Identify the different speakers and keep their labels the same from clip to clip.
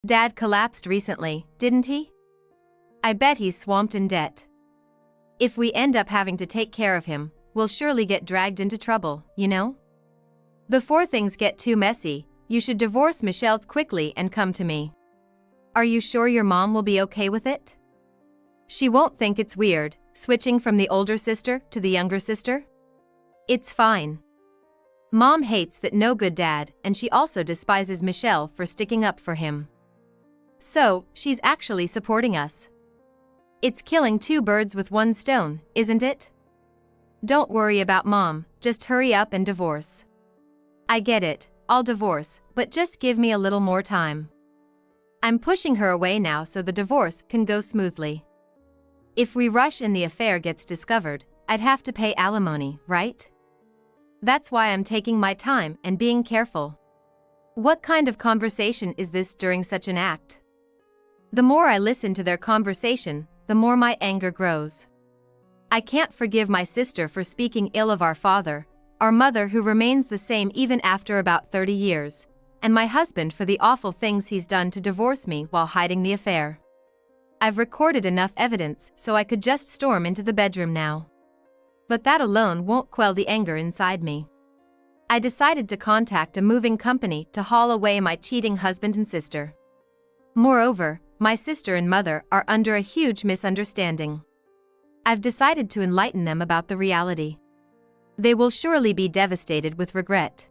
Speaker 1: Dad collapsed recently, didn't he? I bet he's swamped in debt. If we end up having to take care of him, we'll surely get dragged into trouble, you know? Before things get too messy, you should divorce Michelle quickly and come to me. Are you sure your mom will be okay with it? She won't think it's weird, switching from the older sister to the younger sister? It's fine. Mom hates that no good dad, and she also despises Michelle for sticking up for him. So, she's actually supporting us. It's killing two birds with one stone, isn't it? Don't worry about Mom, just hurry up and divorce. I get it, I'll divorce, but just give me a little more time. I'm pushing her away now so the divorce can go smoothly. If we rush and the affair gets discovered, I'd have to pay alimony, right? That's why I'm taking my time and being careful. What kind of conversation is this during such an act? The more I listen to their conversation, the more my anger grows. I can't forgive my sister for speaking ill of our father, our mother who remains the same even after about 30 years, and my husband for the awful things he's done to divorce me while hiding the affair. I've recorded enough evidence so I could just storm into the bedroom now. But that alone won't quell the anger inside me. I decided to contact a moving company to haul away my cheating husband and sister. Moreover, my sister and mother are under a huge misunderstanding. I've decided to enlighten them about the reality. They will surely be devastated with regret.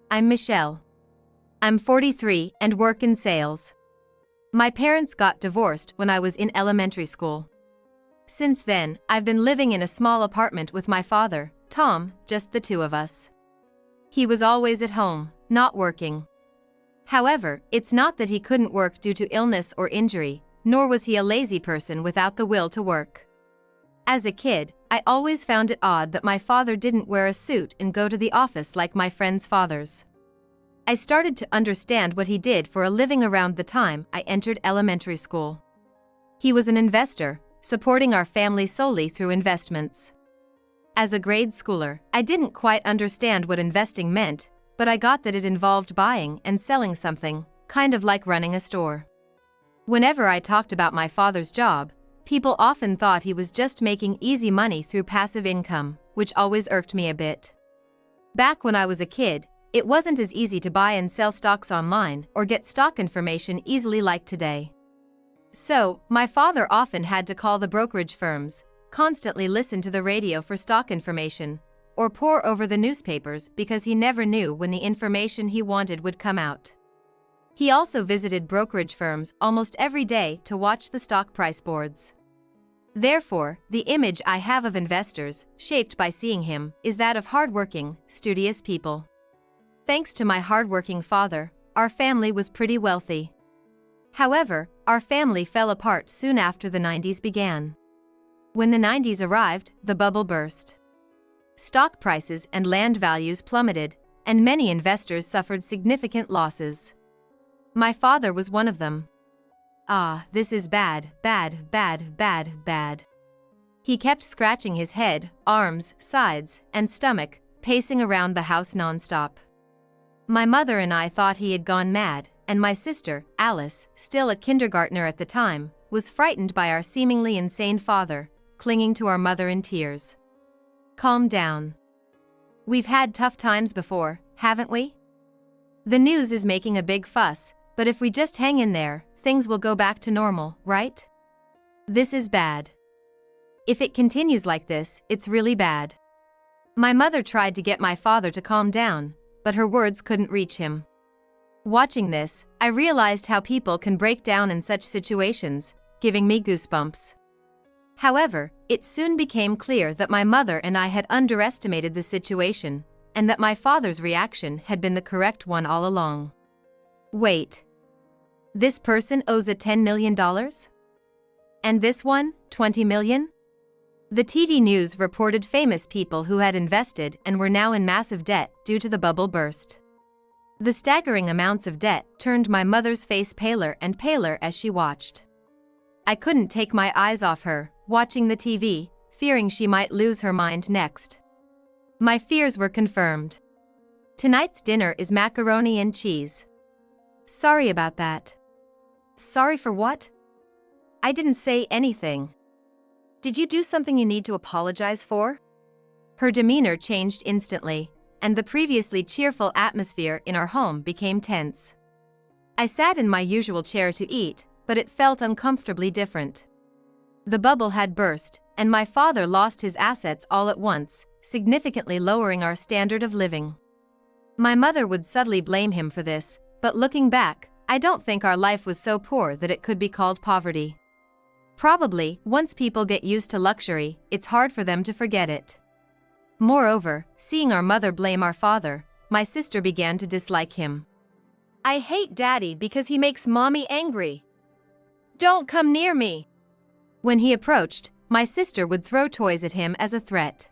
Speaker 1: I'm Michelle. I'm 43 and work in sales. My parents got divorced when I was in elementary school. Since then, I've been living in a small apartment with my father, Tom, just the two of us. He was always at home, not working. However, it's not that he couldn't work due to illness or injury, nor was he a lazy person without the will to work. As a kid, I always found it odd that my father didn't wear a suit and go to the office like my friends' fathers. I started to understand what he did for a living around the time I entered elementary school. He was an investor, supporting our family solely through investments. As a grade schooler, I didn't quite understand what investing meant, but I got that it involved buying and selling something, kind of like running a store. Whenever I talked about my father's job, people often thought he was just making easy money through passive income, which always irked me a bit. Back when I was a kid, it wasn't as easy to buy and sell stocks online or get stock information easily like today. So, my father often had to call the brokerage firms, constantly listen to the radio for stock information, or pore over the newspapers because he never knew when the information he wanted would come out. He also visited brokerage firms almost every day to watch the stock price boards. Therefore, the image I have of investors, shaped by seeing him, is that of hardworking, studious people. Thanks to my hardworking father, our family was pretty wealthy. However, our family fell apart soon after the 90s began. When the 90s arrived, the bubble burst. Stock prices and land values plummeted, and many investors suffered significant losses. My father was one of them. Ah, this is bad, bad, bad, bad, bad. He kept scratching his head, arms, sides, and stomach, pacing around the house nonstop. My mother and I thought he had gone mad, and my sister, Alice, still a kindergartner at the time, was frightened by our seemingly insane father, clinging to our mother in tears. Calm down. We've had tough times before, haven't we? The news is making a big fuss, but if we just hang in there, things will go back to normal, right? This is bad. If it continues like this, it's really bad. My mother tried to get my father to calm down, but her words couldn't reach him. Watching this, I realized how people can break down in such situations, giving me goosebumps. However, it soon became clear that my mother and I had underestimated the situation, and that my father's reaction had been the correct one all along. Wait. This person owes a $10 million? And this one, $20 million? The TV news reported famous people who had invested and were now in massive debt due to the bubble burst. The staggering amounts of debt turned my mother's face paler and paler as she watched. I couldn't take my eyes off her, watching the TV, fearing she might lose her mind next. My fears were confirmed. Tonight's dinner is macaroni and cheese. Sorry about that. Sorry for what? I didn't say anything. Did you do something you need to apologize for? Her demeanor changed instantly, and the previously cheerful atmosphere in our home became tense. I sat in my usual chair to eat, but it felt uncomfortably different. The bubble had burst, and my father lost his assets all at once, significantly lowering our standard of living. My mother would subtly blame him for this, but looking back, I don't think our life was so poor that it could be called poverty. Probably, once people get used to luxury, it's hard for them to forget it. Moreover, seeing our mother blame our father, my sister began to dislike him. I hate Daddy because he makes Mommy angry. Don't come near me. When he approached, my sister would throw toys at him as a threat.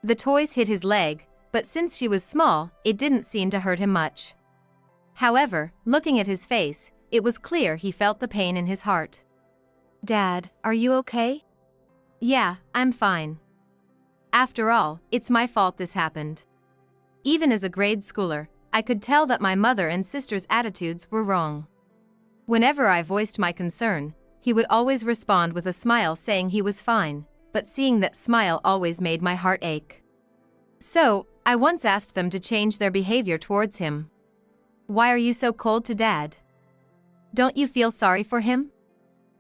Speaker 1: The toys hit his leg, but since she was small, it didn't seem to hurt him much. However, looking at his face, it was clear he felt the pain in his heart. Dad, are you okay? Yeah, I'm fine. After all, it's my fault this happened. Even as a grade schooler, I could tell that my mother and sister's attitudes were wrong. Whenever I voiced my concern, he would always respond with a smile saying he was fine, but seeing that smile always made my heart ache. So, I once asked them to change their behavior towards him. Why are you so cold to Dad? Don't you feel sorry for him?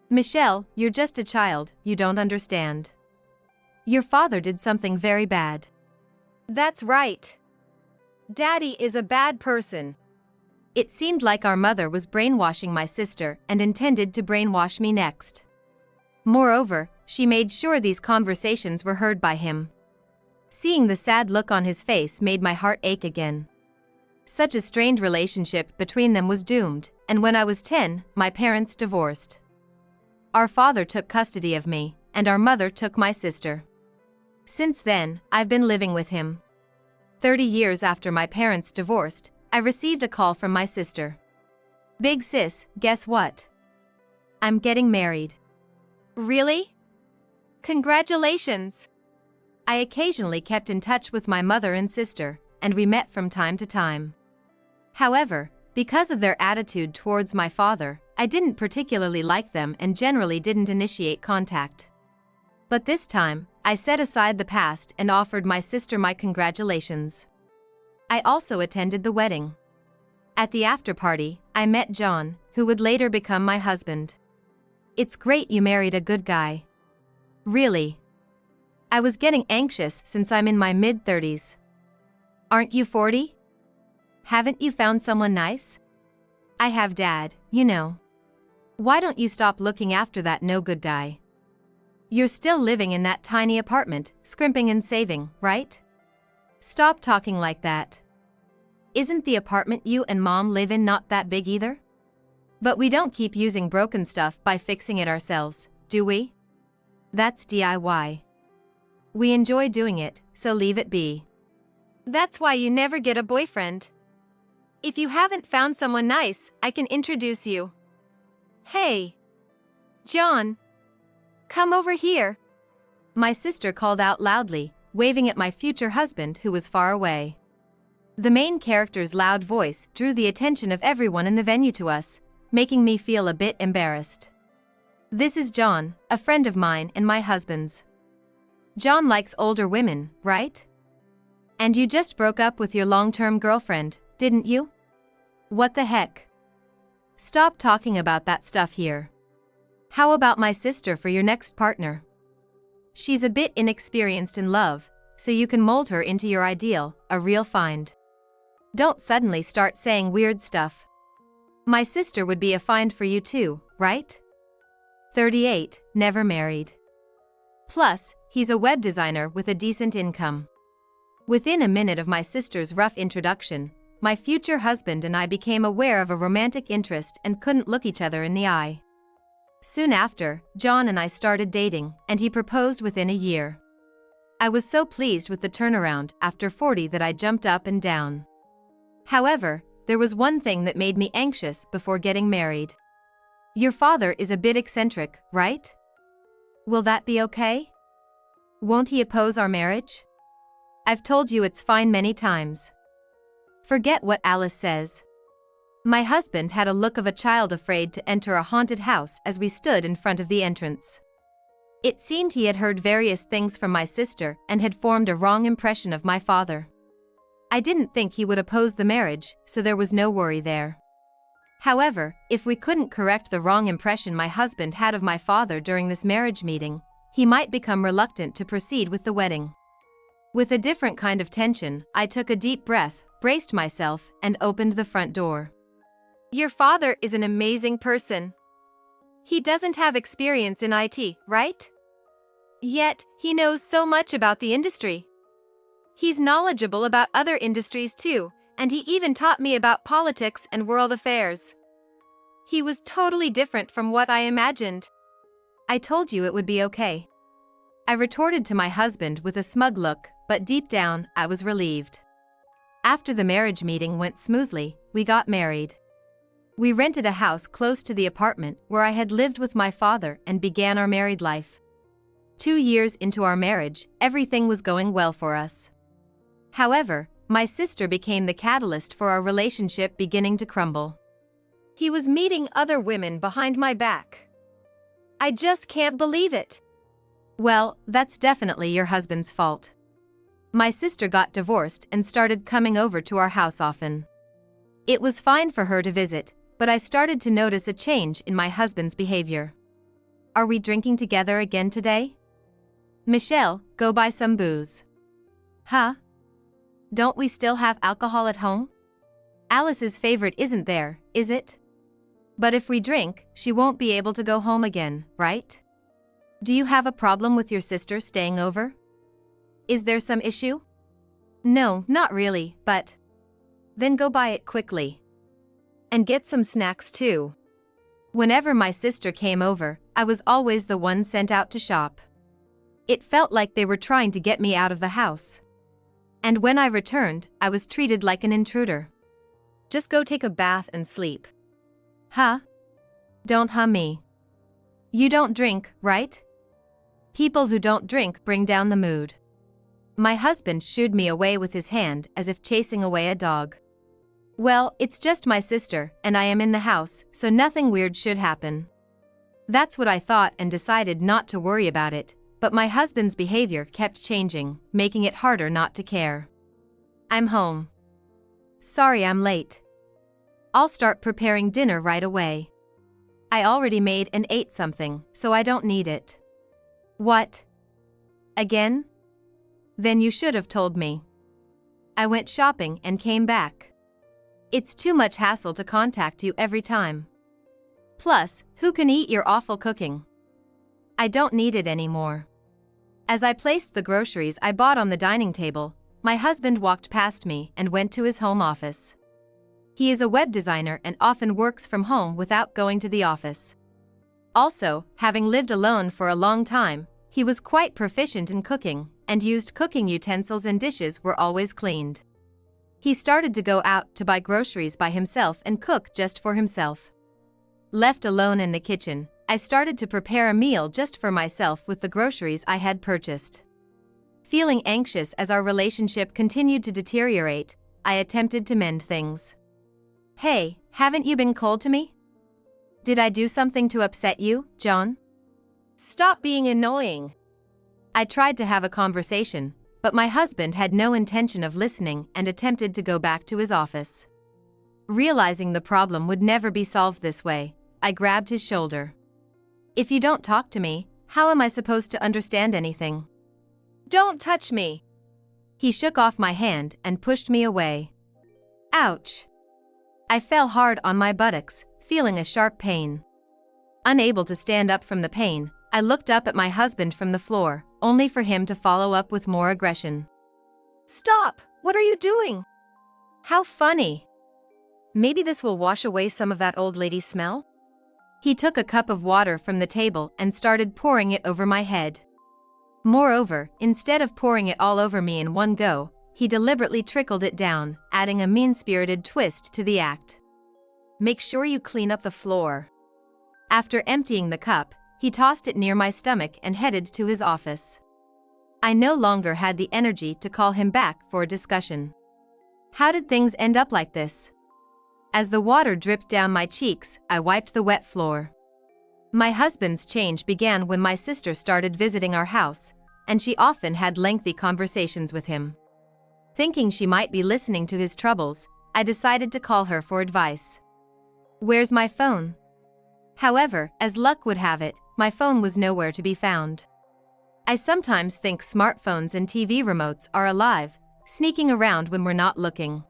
Speaker 1: Michelle, you're just a child, you don't understand. Your father did something very bad. That's right. Daddy is a bad person. It seemed like our mother was brainwashing my sister and intended to brainwash me next. Moreover, she made sure these conversations were heard by him. Seeing the sad look on his face made my heart ache again. Such a strained relationship between them was doomed, and when I was 10, my parents divorced. Our father took custody of me, and our mother took my sister. Since then, I've been living with him. 30 years after my parents divorced, I received a call from my sister. Big sis, guess what? I'm getting married. Really? Congratulations! I occasionally kept in touch with my mother and sister, and we met from time to time. However, because of their attitude towards my father, I didn't particularly like them and generally didn't initiate contact. But this time, I set aside the past and offered my sister my congratulations. I also attended the wedding. At the after-party, I met John, who would later become my husband. It's great you married a good guy. Really. I was getting anxious since I'm in my mid-30s. Aren't you 40? Haven't you found someone nice? I have, Dad, you know. Why don't you stop looking after that no-good guy? You're still living in that tiny apartment, scrimping and saving, right? Stop talking like that. Isn't the apartment you and Mom live in not that big either? But we don't keep using broken stuff by fixing it ourselves, do we? That's DIY. We enjoy doing it, so leave it be. That's why you never get a boyfriend. If you haven't found someone nice, I can introduce you. Hey! John! Come over here! My sister called out loudly, waving at my future husband who was far away. The main character's loud voice drew the attention of everyone in the venue to us, making me feel a bit embarrassed. This is John, a friend of mine and my husband's. John likes older women, right? And you just broke up with your long-term girlfriend, didn't you? What the heck? Stop talking about that stuff here. How about my sister for your next partner? She's a bit inexperienced in love, so you can mold her into your ideal, a real find. Don't suddenly start saying weird stuff. My sister would be a find for you too, right? 38, never married. Plus, he's a web designer with a decent income. Within a minute of my sister's rough introduction, my future husband and I became aware of a romantic interest and couldn't look each other in the eye. Soon after, John and I started dating, and he proposed within a year. I was so pleased with the turnaround after 40 that I jumped up and down. However, there was one thing that made me anxious before getting married. Your father is a bit eccentric, right? Will that be okay? Won't he oppose our marriage? I've told you it's fine many times. Forget what Alice says. My husband had a look of a child afraid to enter a haunted house as we stood in front of the entrance. It seemed he had heard various things from my sister and had formed a wrong impression of my father. I didn't think he would oppose the marriage, so there was no worry there. However, if we couldn't correct the wrong impression my husband had of my father during this marriage meeting, he might become reluctant to proceed with the wedding. With a different kind of tension, I took a deep breath, braced myself, and opened the front door. Your father is an amazing person. He doesn't have experience in IT, right? Yet, he knows so much about the industry. He's knowledgeable about other industries too, and he even taught me about politics and world affairs. He was totally different from what I imagined. I told you it would be okay. I retorted to my husband with a smug look, but deep down, I was relieved. After the marriage meeting went smoothly, we got married. We rented a house close to the apartment where I had lived with my father and began our married life. 2 years into our marriage, everything was going well for us. However, my sister became the catalyst for our relationship beginning to crumble. He was meeting other women behind my back. I just can't believe it. Well, that's definitely your husband's fault. My sister got divorced and started coming over to our house often. It was fine for her to visit, but I started to notice a change in my husband's behavior. Are we drinking together again today? Michelle, go buy some booze. Huh? Don't we still have alcohol at home? Alice's favorite isn't there, is it? But if we drink, she won't be able to go home again, right? Do you have a problem with your sister staying over? Is there some issue? No, not really, but... Then go buy it quickly. And get some snacks too. Whenever my sister came over, I was always the one sent out to shop. It felt like they were trying to get me out of the house. And when I returned, I was treated like an intruder. Just go take a bath and sleep. Huh? Don't me. You don't drink, right? People who don't drink bring down the mood. My husband shooed me away with his hand as if chasing away a dog. Well, it's just my sister, and I am in the house, so nothing weird should happen. That's what I thought and decided not to worry about it, but my husband's behavior kept changing, making it harder not to care. I'm home. Sorry I'm late. I'll start preparing dinner right away. I already made and ate something, so I don't need it. What? Again? Then you should have told me. I went shopping and came back. It's too much hassle to contact you every time. Plus, who can eat your awful cooking? I don't need it anymore. As I placed the groceries I bought on the dining table, my husband walked past me and went to his home office. He is a web designer and often works from home without going to the office. Also, having lived alone for a long time, he was quite proficient in cooking, and used cooking utensils and dishes were always cleaned. He started to go out to buy groceries by himself and cook just for himself. Left alone in the kitchen, I started to prepare a meal just for myself with the groceries I had purchased. Feeling anxious as our relationship continued to deteriorate, I attempted to mend things. Hey, haven't you been cold to me? Did I do something to upset you, John? Stop being annoying. I tried to have a conversation, but my husband had no intention of listening and attempted to go back to his office. Realizing the problem would never be solved this way, I grabbed his shoulder. If you don't talk to me, how am I supposed to understand anything? Don't touch me! He shook off my hand and pushed me away. Ouch! I fell hard on my buttocks, feeling a sharp pain. Unable to stand up from the pain, I looked up at my husband from the floor, only for him to follow up with more aggression. Stop! What are you doing? How funny! Maybe this will wash away some of that old lady's smell? He took a cup of water from the table and started pouring it over my head. Moreover, instead of pouring it all over me in one go, he deliberately trickled it down, adding a mean-spirited twist to the act. Make sure you clean up the floor. After emptying the cup, he tossed it near my stomach and headed to his office. I no longer had the energy to call him back for a discussion. How did things end up like this? As the water dripped down my cheeks, I wiped the wet floor. My husband's change began when my sister started visiting our house, and she often had lengthy conversations with him. Thinking she might be listening to his troubles, I decided to call her for advice. "Where's my phone?" However, as luck would have it, my phone was nowhere to be found. I sometimes think smartphones and TV remotes are alive, sneaking around when we're not looking.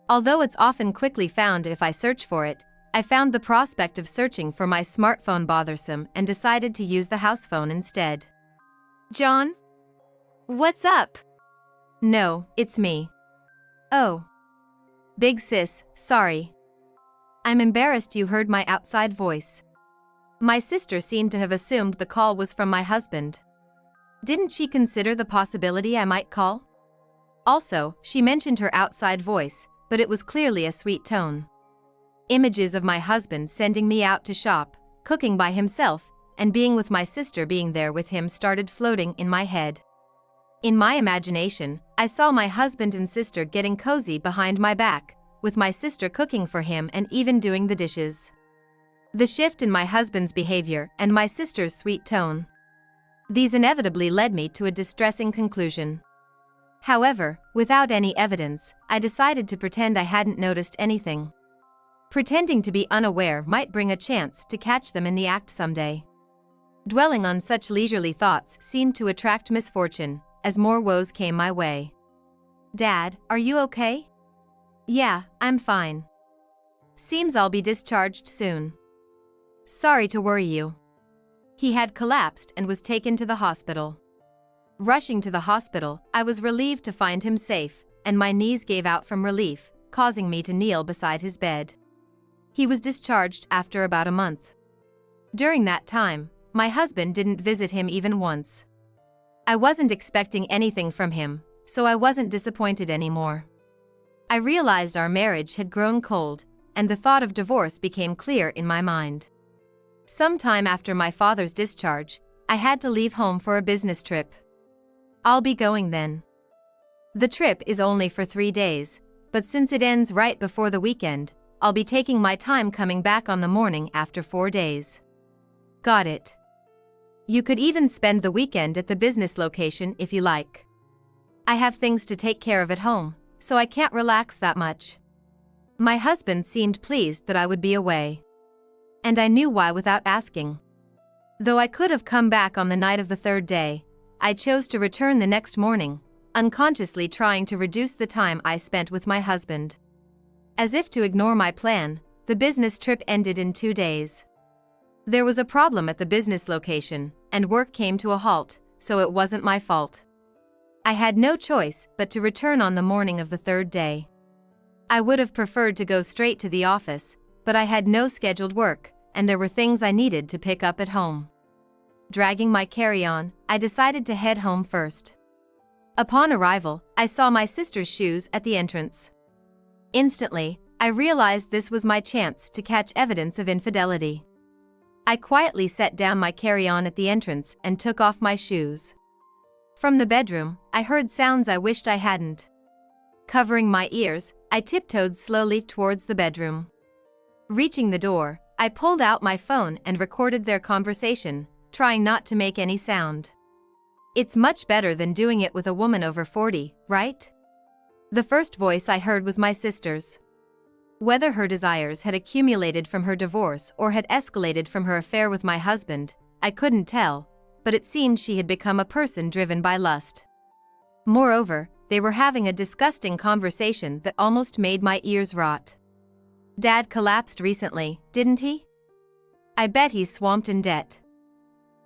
Speaker 1: Although it's often quickly found if I search for it, I found the prospect of searching for my smartphone bothersome and decided to use the house phone instead. "John? What's up?" "No, it's me." "Oh. Big sis, sorry. I'm embarrassed you heard my outside voice." My sister seemed to have assumed the call was from my husband. Didn't she consider the possibility I might call? Also, she mentioned her outside voice, but it was clearly a sweet tone. Images of my husband sending me out to shop, cooking by himself, and being with my sister being there with him started floating in my head. In my imagination, I saw my husband and sister getting cozy behind my back, with my sister cooking for him and even doing the dishes. The shift in my husband's behavior and my sister's sweet tone. These inevitably led me to a distressing conclusion. However, without any evidence, I decided to pretend I hadn't noticed anything. Pretending to be unaware might bring a chance to catch them in the act someday. Dwelling on such leisurely thoughts seemed to attract misfortune, as more woes came my way. "Dad, are you okay?" "Yeah, I'm fine. Seems I'll be discharged soon. Sorry to worry you." He had collapsed and was taken to the hospital. Rushing to the hospital, I was relieved to find him safe, and my knees gave out from relief, causing me to kneel beside his bed. He was discharged after about a month. During that time, my husband didn't visit him even once. I wasn't expecting anything from him, so I wasn't disappointed anymore. I realized our marriage had grown cold, and the thought of divorce became clear in my mind. Sometime after my father's discharge, I had to leave home for a business trip. I'll be going then. The trip is only for 3 days, but since it ends right before the weekend, I'll be taking my time coming back on the morning after 4 days. Got it. You could even spend the weekend at the business location if you like. I have things to take care of at home, so I can't relax that much. My husband seemed pleased that I would be away. And I knew why without asking. Though I could have come back on the night of the 3rd day, I chose to return the next morning, unconsciously trying to reduce the time I spent with my husband. As if to ignore my plan, the business trip ended in 2 days. There was a problem at the business location, and work came to a halt, so it wasn't my fault. I had no choice but to return on the morning of the 3rd day. I would have preferred to go straight to the office, but I had no scheduled work, and there were things I needed to pick up at home. Dragging my carry-on, I decided to head home first. Upon arrival, I saw my sister's shoes at the entrance. Instantly, I realized this was my chance to catch evidence of infidelity. I quietly set down my carry-on at the entrance and took off my shoes. From the bedroom, I heard sounds I wished I hadn't. Covering my ears, I tiptoed slowly towards the bedroom. Reaching the door, I pulled out my phone and recorded their conversation, trying not to make any sound. It's much better than doing it with a woman over 40, right? The first voice I heard was my sister's. Whether her desires had accumulated from her divorce or had escalated from her affair with my husband, I couldn't tell, but it seemed she had become a person driven by lust. Moreover, they were having a disgusting conversation that almost made my ears rot. "Dad collapsed recently, didn't he? I bet he's swamped in debt.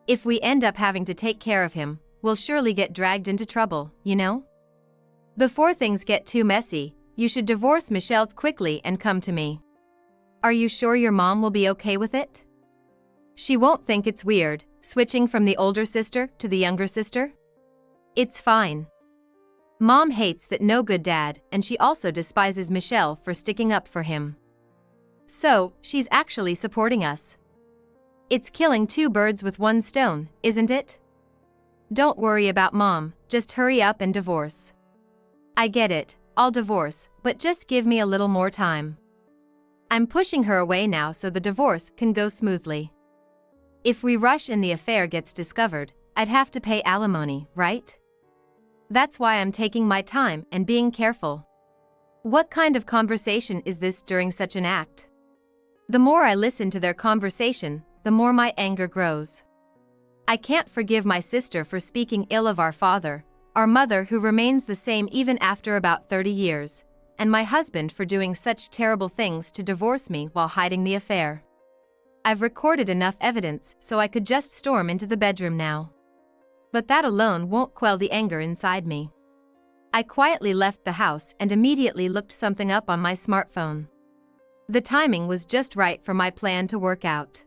Speaker 1: If we end up having to take care of him, we'll surely get dragged into trouble, you know? Before things get too messy, you should divorce Michelle quickly and come to me. Are you sure your mom will be okay with it? She won't think it's weird, switching from the older sister to the younger sister? It's fine. Mom hates that no good dad, and she also despises Michelle for sticking up for him. So, she's actually supporting us. It's killing 2 birds with 1 stone, isn't it? Don't worry about Mom, just hurry up and divorce." "I get it, I'll divorce, but just give me a little more time." I'm pushing her away now so the divorce can go smoothly. If we rush and the affair gets discovered, I'd have to pay alimony, right? That's why I'm taking my time and being careful. What kind of conversation is this during such an act? The more I listen to their conversation, the more my anger grows. I can't forgive my sister for speaking ill of our mother who remains the same even after about 30 years, and my husband for doing such terrible things to divorce me while hiding the affair. I've recorded enough evidence so I could just storm into the bedroom now. But that alone won't quell the anger inside me. I quietly left the house and immediately looked something up on my smartphone. The timing was just right for my plan to work out.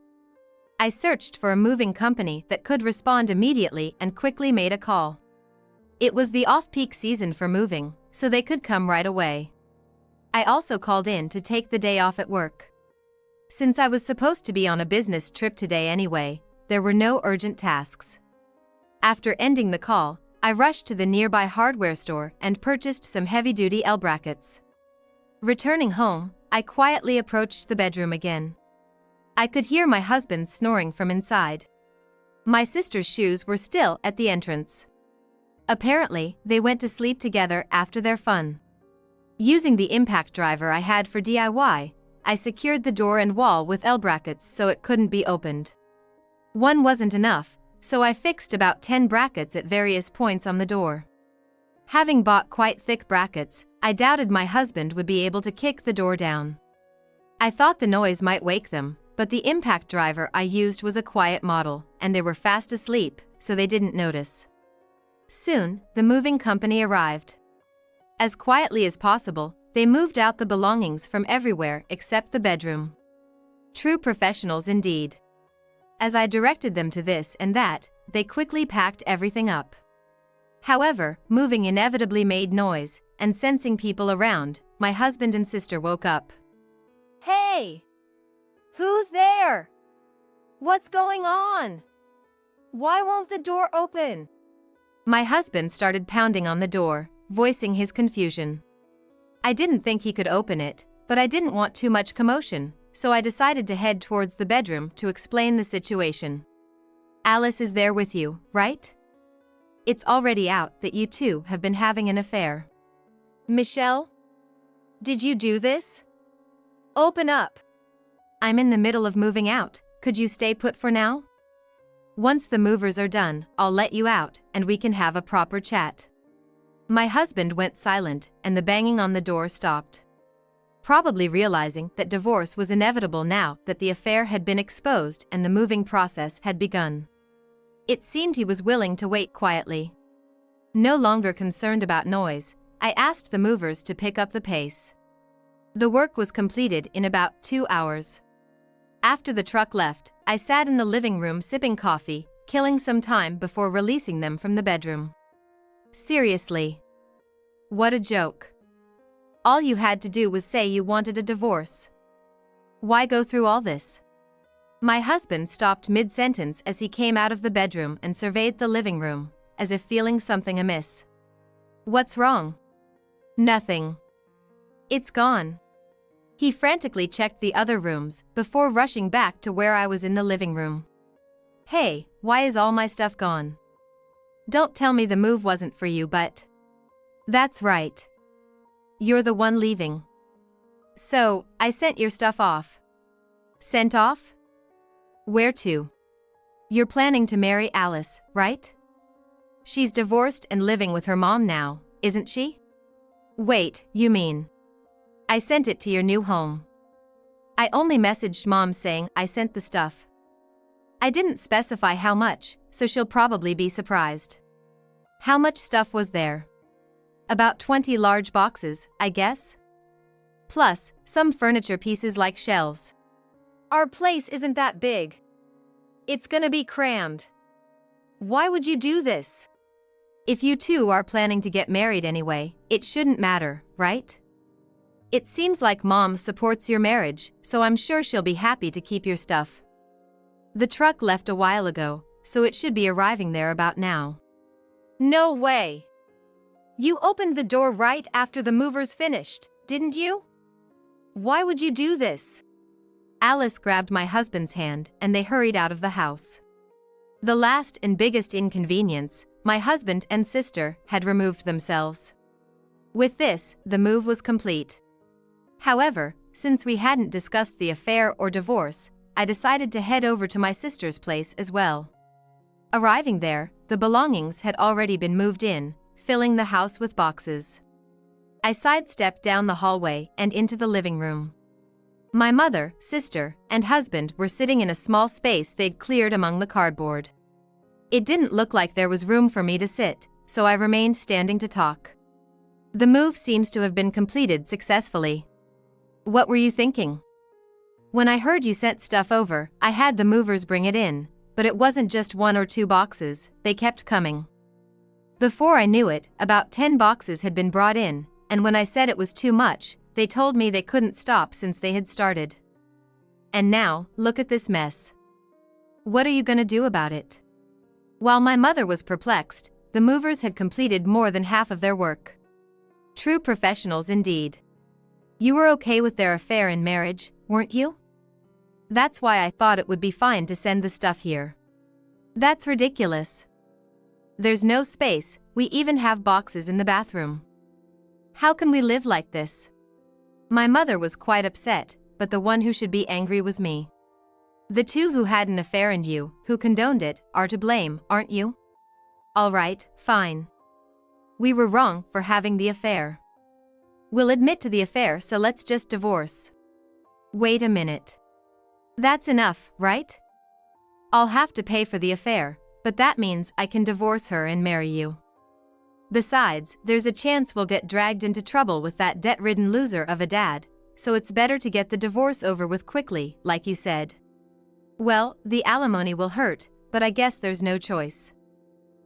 Speaker 1: I searched for a moving company that could respond immediately and quickly made a call. It was the off-peak season for moving, so they could come right away. I also called in to take the day off at work. Since I was supposed to be on a business trip today anyway, there were no urgent tasks. After ending the call, I rushed to the nearby hardware store and purchased some heavy-duty L-brackets. Returning home, I quietly approached the bedroom again. I could hear my husband snoring from inside. My sister's shoes were still at the entrance. Apparently, they went to sleep together after their fun. Using the impact driver I had for DIY, I secured the door and wall with L-brackets so it couldn't be opened. One wasn't enough, so I fixed about 10 brackets at various points on the door. Having bought quite thick brackets, I doubted my husband would be able to kick the door down. I thought the noise might wake them, but the impact driver I used was a quiet model, and they were fast asleep, so they didn't notice. Soon, the moving company arrived. As quietly as possible, they moved out the belongings from everywhere except the bedroom. True professionals indeed. As I directed them to this and that, they quickly packed everything up. However, moving inevitably made noise, and sensing people around, my husband and sister woke up.
Speaker 2: Hey! Who's there? What's going on? Why won't the door open?
Speaker 1: My husband started pounding on the door, voicing his confusion. I didn't think he could open it, but I didn't want too much commotion, so I decided to head towards the bedroom to explain the situation. Alice is there with you, right? It's already out that you two have been having an affair.
Speaker 2: Michelle? Did you do this? Open up.
Speaker 1: I'm in the middle of moving out, could you stay put for now? Once the movers are done, I'll let you out, and we can have a proper chat. My husband went silent, and the banging on the door stopped. Probably realizing that divorce was inevitable now that the affair had been exposed and the moving process had begun. It seemed he was willing to wait quietly. No longer concerned about noise, I asked the movers to pick up the pace. The work was completed in about 2 hours. After the truck left, I sat in the living room sipping coffee, killing some time before releasing them from the bedroom. Seriously. What a joke. All you had to do was say you wanted a divorce. Why go through all this? My husband stopped mid-sentence as he came out of the bedroom and surveyed the living room, as if feeling something amiss. What's wrong? Nothing. It's gone. He frantically checked the other rooms before rushing back to where I was in the living room. Hey, why is all my stuff gone? Don't tell me the move wasn't for you, but... That's right. You're the one leaving. So, I sent your stuff off. Sent off? Where to? You're planning to marry Alice, right? She's divorced and living with her mom now, isn't she? Wait, you mean... I sent it to your new home. I only messaged Mom saying I sent the stuff. I didn't specify how much, so she'll probably be surprised. How much stuff was there? About 20 large boxes, I guess? Plus, some furniture pieces like shelves.
Speaker 2: Our place isn't that big. It's gonna be crammed. Why would you do this?
Speaker 1: If you two are planning to get married anyway, it shouldn't matter, right? It seems like Mom supports your marriage, so I'm sure she'll be happy to keep your stuff. The truck left a while ago, so it should be arriving there about now.
Speaker 2: No way. You opened the door right after the movers finished, didn't you? Why would you do this?
Speaker 1: Alice grabbed my husband's hand and they hurried out of the house. The last and biggest inconvenience, my husband and sister had removed themselves. With this, the move was complete. However, since we hadn't discussed the affair or divorce, I decided to head over to my sister's place as well. Arriving there, the belongings had already been moved in, filling the house with boxes. I sidestepped down the hallway and into the living room. My mother, sister, and husband were sitting in a small space they'd cleared among the cardboard. It didn't look like there was room for me to sit, so I remained standing to talk. The move seems to have been completed successfully. What were you thinking? When I heard you sent stuff over, I had the movers bring it in, but it wasn't just 1 or 2 boxes, they kept coming. Before I knew it, about 10 boxes had been brought in, and when I said it was too much, they told me they couldn't stop since they had started. And now, look at this mess. What are you gonna do about it? While my mother was perplexed, the movers had completed more than half of their work. True professionals indeed. You were okay with their affair and marriage, weren't you? That's why I thought it would be fine to send the stuff here. That's ridiculous. There's no space, we even have boxes in the bathroom. How can we live like this? My mother was quite upset, but the one who should be angry was me. The two who had an affair and you, who condoned it, are to blame, aren't you? All right, fine. We were wrong for having the affair. We'll admit to the affair, so let's just divorce. Wait a minute. That's enough, right? I'll have to pay for the affair, but that means I can divorce her and marry you. Besides, there's a chance we'll get dragged into trouble with that debt-ridden loser of a dad, so it's better to get the divorce over with quickly, like you said. Well, the alimony will hurt, but I guess there's no choice.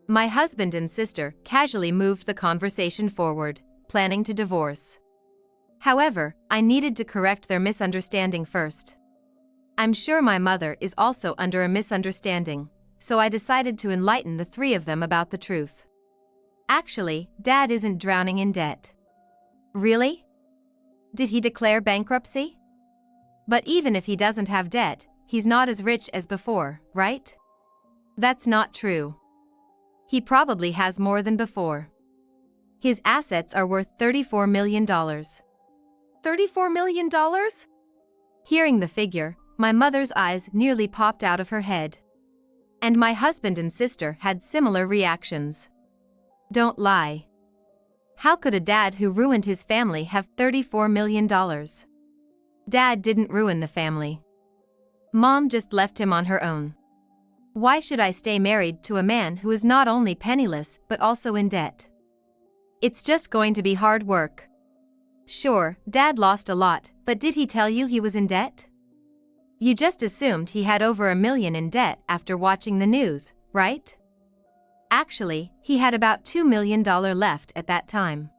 Speaker 1: My husband and sister casually moved the conversation forward, planning to divorce. However, I needed to correct their misunderstanding first. I'm sure my mother is also under a misunderstanding, so I decided to enlighten the 3 of them about the truth. Actually, Dad isn't drowning in debt. Really? Did he declare bankruptcy? But even if he doesn't have debt, he's not as rich as before, right? That's not true. He probably has more than before. His assets are worth $34 million. $34
Speaker 2: million?
Speaker 1: Hearing the figure, my mother's eyes nearly popped out of her head. And my husband and sister had similar reactions. Don't lie. How could a dad who ruined his family have $34 million? Dad didn't ruin the family. Mom just left him on her own. Why should I stay married to a man who is not only penniless but also in debt? It's just going to be hard work. Sure, Dad lost a lot, but did he tell you he was in debt? You just assumed he had over $1 million in debt after watching the news, right? Actually, he had about $2 million left at that time.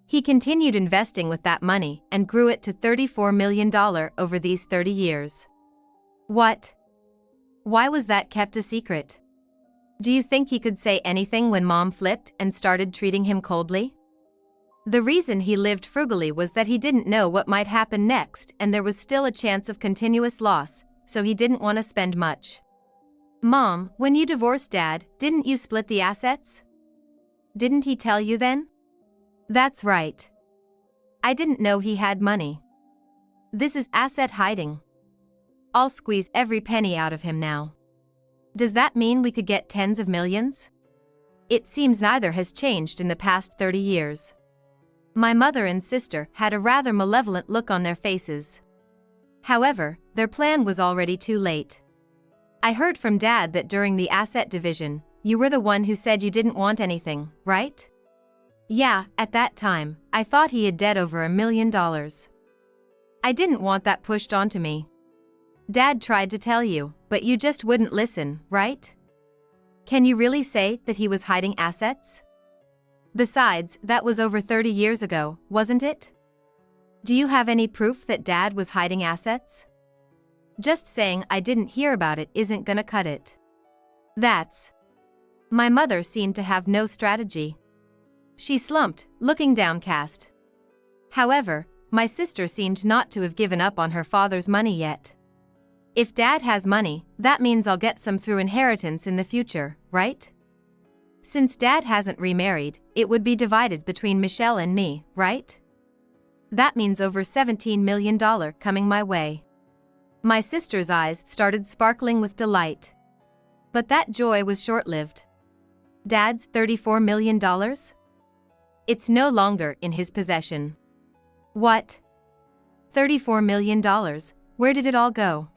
Speaker 1: He continued investing with that money and grew it to $34 million over these 30 years. What? Why was that kept a secret? Do you think he could say anything when Mom flipped and started treating him coldly? The reason he lived frugally was that he didn't know what might happen next and there was still a chance of continuous loss, so he didn't want to spend much. Mom, when you divorced Dad, didn't you split the assets? Didn't he tell you then? That's right. I didn't know he had money. This is asset hiding. I'll squeeze every penny out of him now. Does that mean we could get tens of millions? It seems neither has changed in the past 30 years. My mother and sister had a rather malevolent look on their faces. However, their plan was already too late. I heard from Dad that during the asset division, you were the one who said you didn't want anything, right? Yeah, at that time, I thought he had debt over $1 million. I didn't want that pushed onto me. Dad tried to tell you, but you just wouldn't listen, right? Can you really say that he was hiding assets? Besides, that was over 30 years ago, wasn't it? Do you have any proof that Dad was hiding assets? Just saying I didn't hear about it isn't gonna cut it. That's... My mother seemed to have no strategy. She slumped, looking downcast. However, my sister seemed not to have given up on her father's money yet. If Dad has money, that means I'll get some through inheritance in the future, right? Since Dad hasn't remarried, it would be divided between Michelle and me, right? That means over $17 million coming my way. My sister's eyes started sparkling with delight. But that joy was short-lived. Dad's $34 million? It's no longer in his possession. What? $34 million, where did it all go?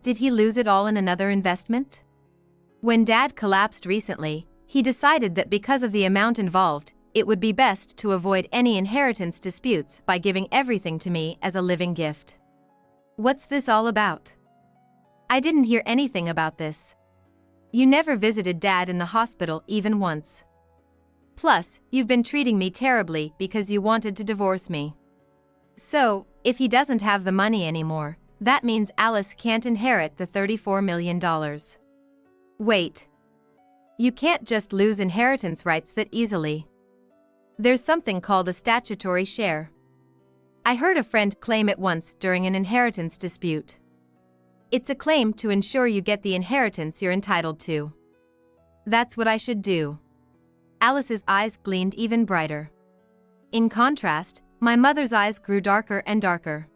Speaker 1: Did he lose it all in another investment? When Dad collapsed recently, he decided that because of the amount involved, it would be best to avoid any inheritance disputes by giving everything to me as a living gift. What's this all about? I didn't hear anything about this. You never visited Dad in the hospital even once. Plus, you've been treating me terribly because you wanted to divorce me. So, if he doesn't have the money anymore, that means Alice can't inherit the $34 million. Wait. You can't just lose inheritance rights that easily. There's something called a statutory share. I heard a friend claim it once during an inheritance dispute. It's a claim to ensure you get the inheritance you're entitled to. That's what I should do. Alice's eyes gleamed even brighter. In contrast, my mother's eyes grew darker and darker.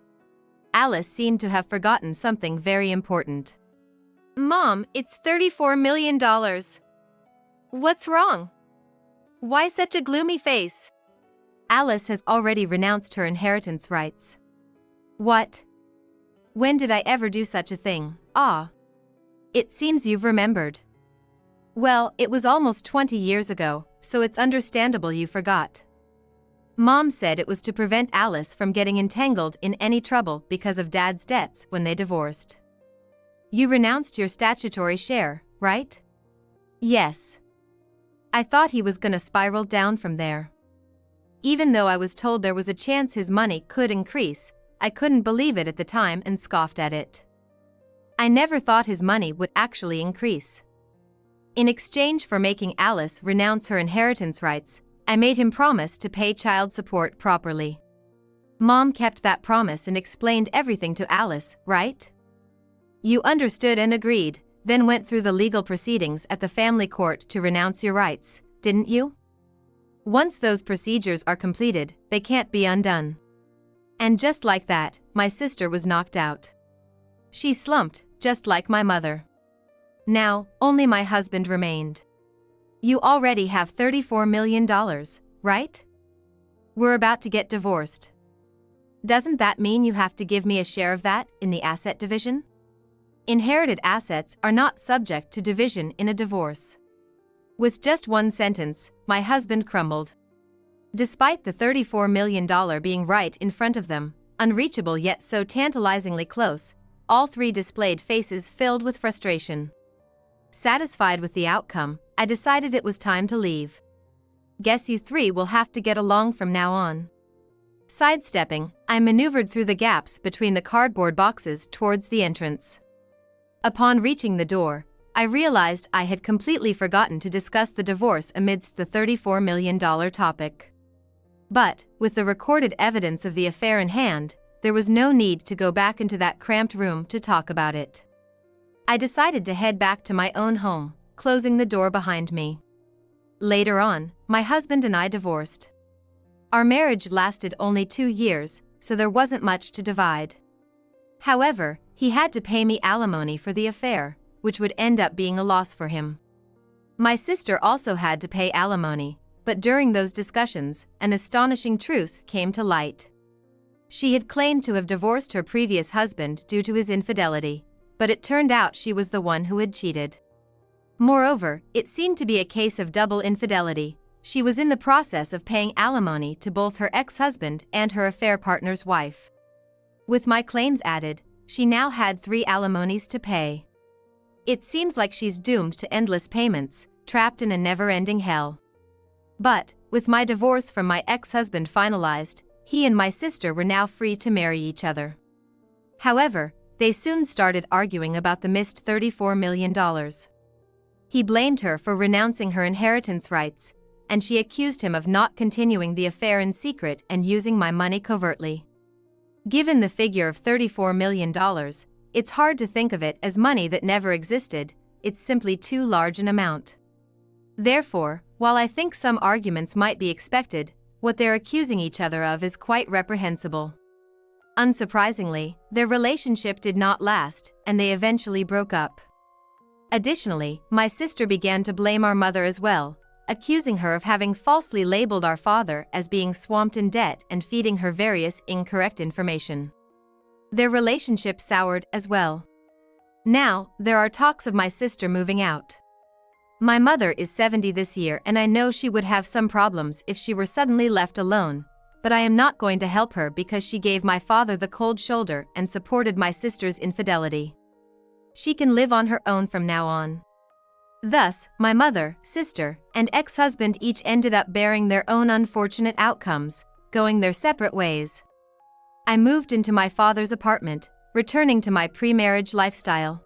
Speaker 1: Alice seemed to have forgotten something very important.
Speaker 2: Mom, it's $34 million. What's wrong? Why such a gloomy face?
Speaker 1: Alice has already renounced her inheritance rights. What? When did I ever do such a thing? Ah. It seems you've remembered. Well, it was almost 20 years ago, so it's understandable you forgot. Mom said it was to prevent Alice from getting entangled in any trouble because of Dad's debts when they divorced. You renounced your statutory share, right? Yes. I thought he was gonna spiral down from there. Even though I was told there was a chance his money could increase, I couldn't believe it at the time and scoffed at it. I never thought his money would actually increase. In exchange for making Alice renounce her inheritance rights, I made him promise to pay child support properly. Mom kept that promise and explained everything to Alice, right? You understood and agreed, then went through the legal proceedings at the family court to renounce your rights, didn't you? Once those procedures are completed, they can't be undone. And just like that, my sister was knocked out. She slumped, just like my mother. Now, only my husband remained. You already have $34 million, right? We're about to get divorced. Doesn't that mean you have to give me a share of that in the asset division? Inherited assets are not subject to division in a divorce. With just one sentence, my husband crumbled. Despite the $34 million being right in front of them, unreachable yet so tantalizingly close, all three displayed faces filled with frustration. Satisfied with the outcome, I decided it was time to leave. Guess you three will have to get along from now on. Sidestepping, I maneuvered through the gaps between the cardboard boxes towards the entrance. Upon reaching the door, I realized I had completely forgotten to discuss the divorce amidst the $34 million topic. But, with the recorded evidence of the affair in hand, there was no need to go back into that cramped room to talk about it. I decided to head back to my own home, closing the door behind me. Later on, my husband and I divorced. Our marriage lasted only 2 years, so there wasn't much to divide. However, he had to pay me alimony for the affair, which would end up being a loss for him. My sister also had to pay alimony, but during those discussions, an astonishing truth came to light. She had claimed to have divorced her previous husband due to his infidelity, but it turned out she was the one who had cheated. Moreover, it seemed to be a case of double infidelity. She was in the process of paying alimony to both her ex-husband and her affair partner's wife. With my claims added, she now had 3 alimonies to pay. It seems like she's doomed to endless payments, trapped in a never-ending hell. But, with my divorce from my ex-husband finalized, he and my sister were now free to marry each other. However, they soon started arguing about the missed $34 million. He blamed her for renouncing her inheritance rights, and she accused him of not continuing the affair in secret and using my money covertly. Given the figure of $34 million, it's hard to think of it as money that never existed, it's simply too large an amount. Therefore, while I think some arguments might be expected, what they're accusing each other of is quite reprehensible. Unsurprisingly, their relationship did not last, and they eventually broke up. Additionally, my sister began to blame our mother as well, accusing her of having falsely labeled our father as being swamped in debt and feeding her various incorrect information. Their relationship soured as well. Now, there are talks of my sister moving out. My mother is 70 this year, and I know she would have some problems if she were suddenly left alone, but I am not going to help her because she gave my father the cold shoulder and supported my sister's infidelity. She can live on her own from now on. Thus, my mother, sister, and ex-husband each ended up bearing their own unfortunate outcomes, going their separate ways. I moved into my father's apartment, returning to my pre-marriage lifestyle.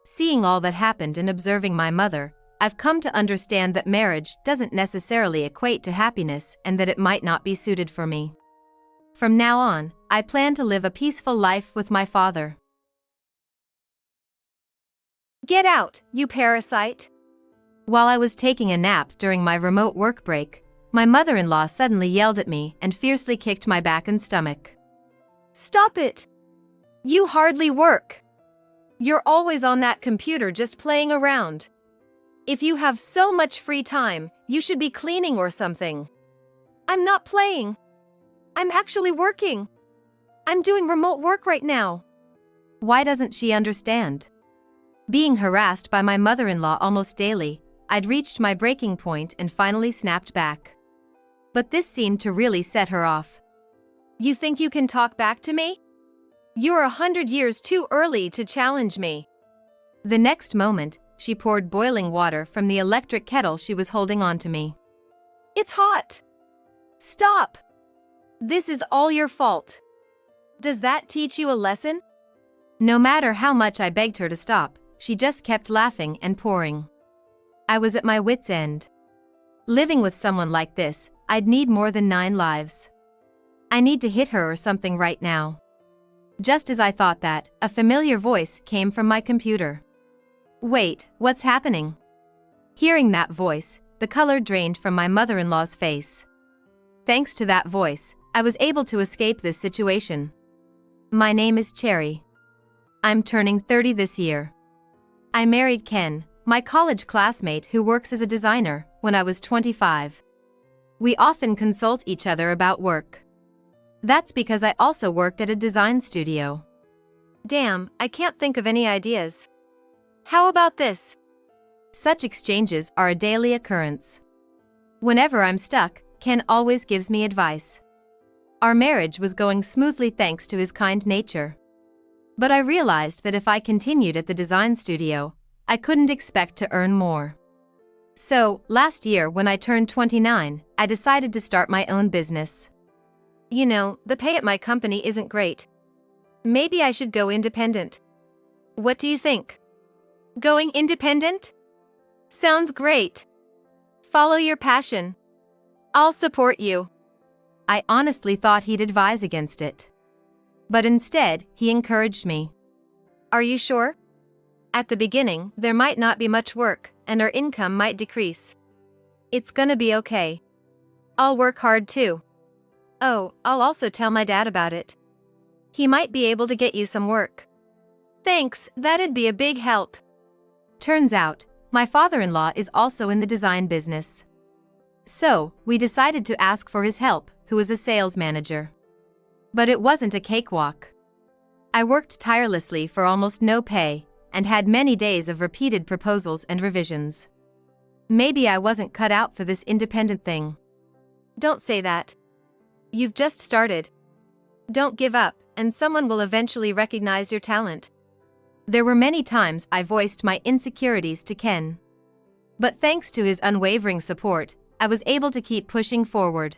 Speaker 1: Seeing all that happened and observing my mother, I've come to understand that marriage doesn't necessarily equate to happiness and that it might not be suited for me. From now on, I plan to live a peaceful life with my father.
Speaker 2: Get out, you parasite!
Speaker 1: While I was taking a nap during my remote work break, my mother-in-law suddenly yelled at me and fiercely kicked my back and stomach.
Speaker 2: Stop it! You hardly work. You're always on that computer just playing around. If you have so much free time, you should be cleaning or something. I'm not playing. I'm actually working. I'm doing remote work right now.
Speaker 1: Why doesn't she understand? Being harassed by my mother-in-law almost daily, I'd reached my breaking point and finally snapped back. But this seemed to really set her off.
Speaker 2: You think you can talk back to me? You're 100 years too early to challenge me.
Speaker 1: The next moment, she poured boiling water from the electric kettle she was holding onto me.
Speaker 2: It's hot. Stop. This is all your fault. Does that teach you a lesson?
Speaker 1: No matter how much I begged her to stop, she just kept laughing and pouring. I was at my wit's end. Living with someone like this, I'd need more than 9 lives. I need to hit her or something right now. Just as I thought that, a familiar voice came from my computer. Wait, what's happening? Hearing that voice, the color drained from my mother-in-law's face. Thanks to that voice, I was able to escape this situation. My name is Cherry. I'm turning 30 this year. I married Ken, my college classmate who works as a designer, when I was 25. We often consult each other about work. That's because I also worked at a design studio.
Speaker 2: Damn, I can't think of any ideas. How about this?
Speaker 1: Such exchanges are a daily occurrence. Whenever I'm stuck, Ken always gives me advice. Our marriage was going smoothly thanks to his kind nature. But I realized that if I continued at the design studio, I couldn't expect to earn more. So, last year when I turned 29, I decided to start my own business.
Speaker 2: You know, the pay at my company isn't great. Maybe I should go independent. What do you think? Going independent? Sounds great. Follow your passion. I'll support you.
Speaker 1: I honestly thought he'd advise against it. But instead, he encouraged me.
Speaker 2: Are you sure? At the beginning, there might not be much work, and our income might decrease. It's gonna be okay. I'll work hard too. Oh, I'll also tell my dad about it. He might be able to get you some work. Thanks, that'd be a big help.
Speaker 1: Turns out, my father-in-law is also in the design business. So, we decided to ask for his help, who is a sales manager. But it wasn't a cakewalk. I worked tirelessly for almost no pay, and had many days of repeated proposals and revisions. Maybe I wasn't cut out for this independent thing.
Speaker 2: Don't say that. You've just started. Don't give up, and someone will eventually recognize your talent.
Speaker 1: There were many times I voiced my insecurities to Ken. But thanks to his unwavering support, I was able to keep pushing forward.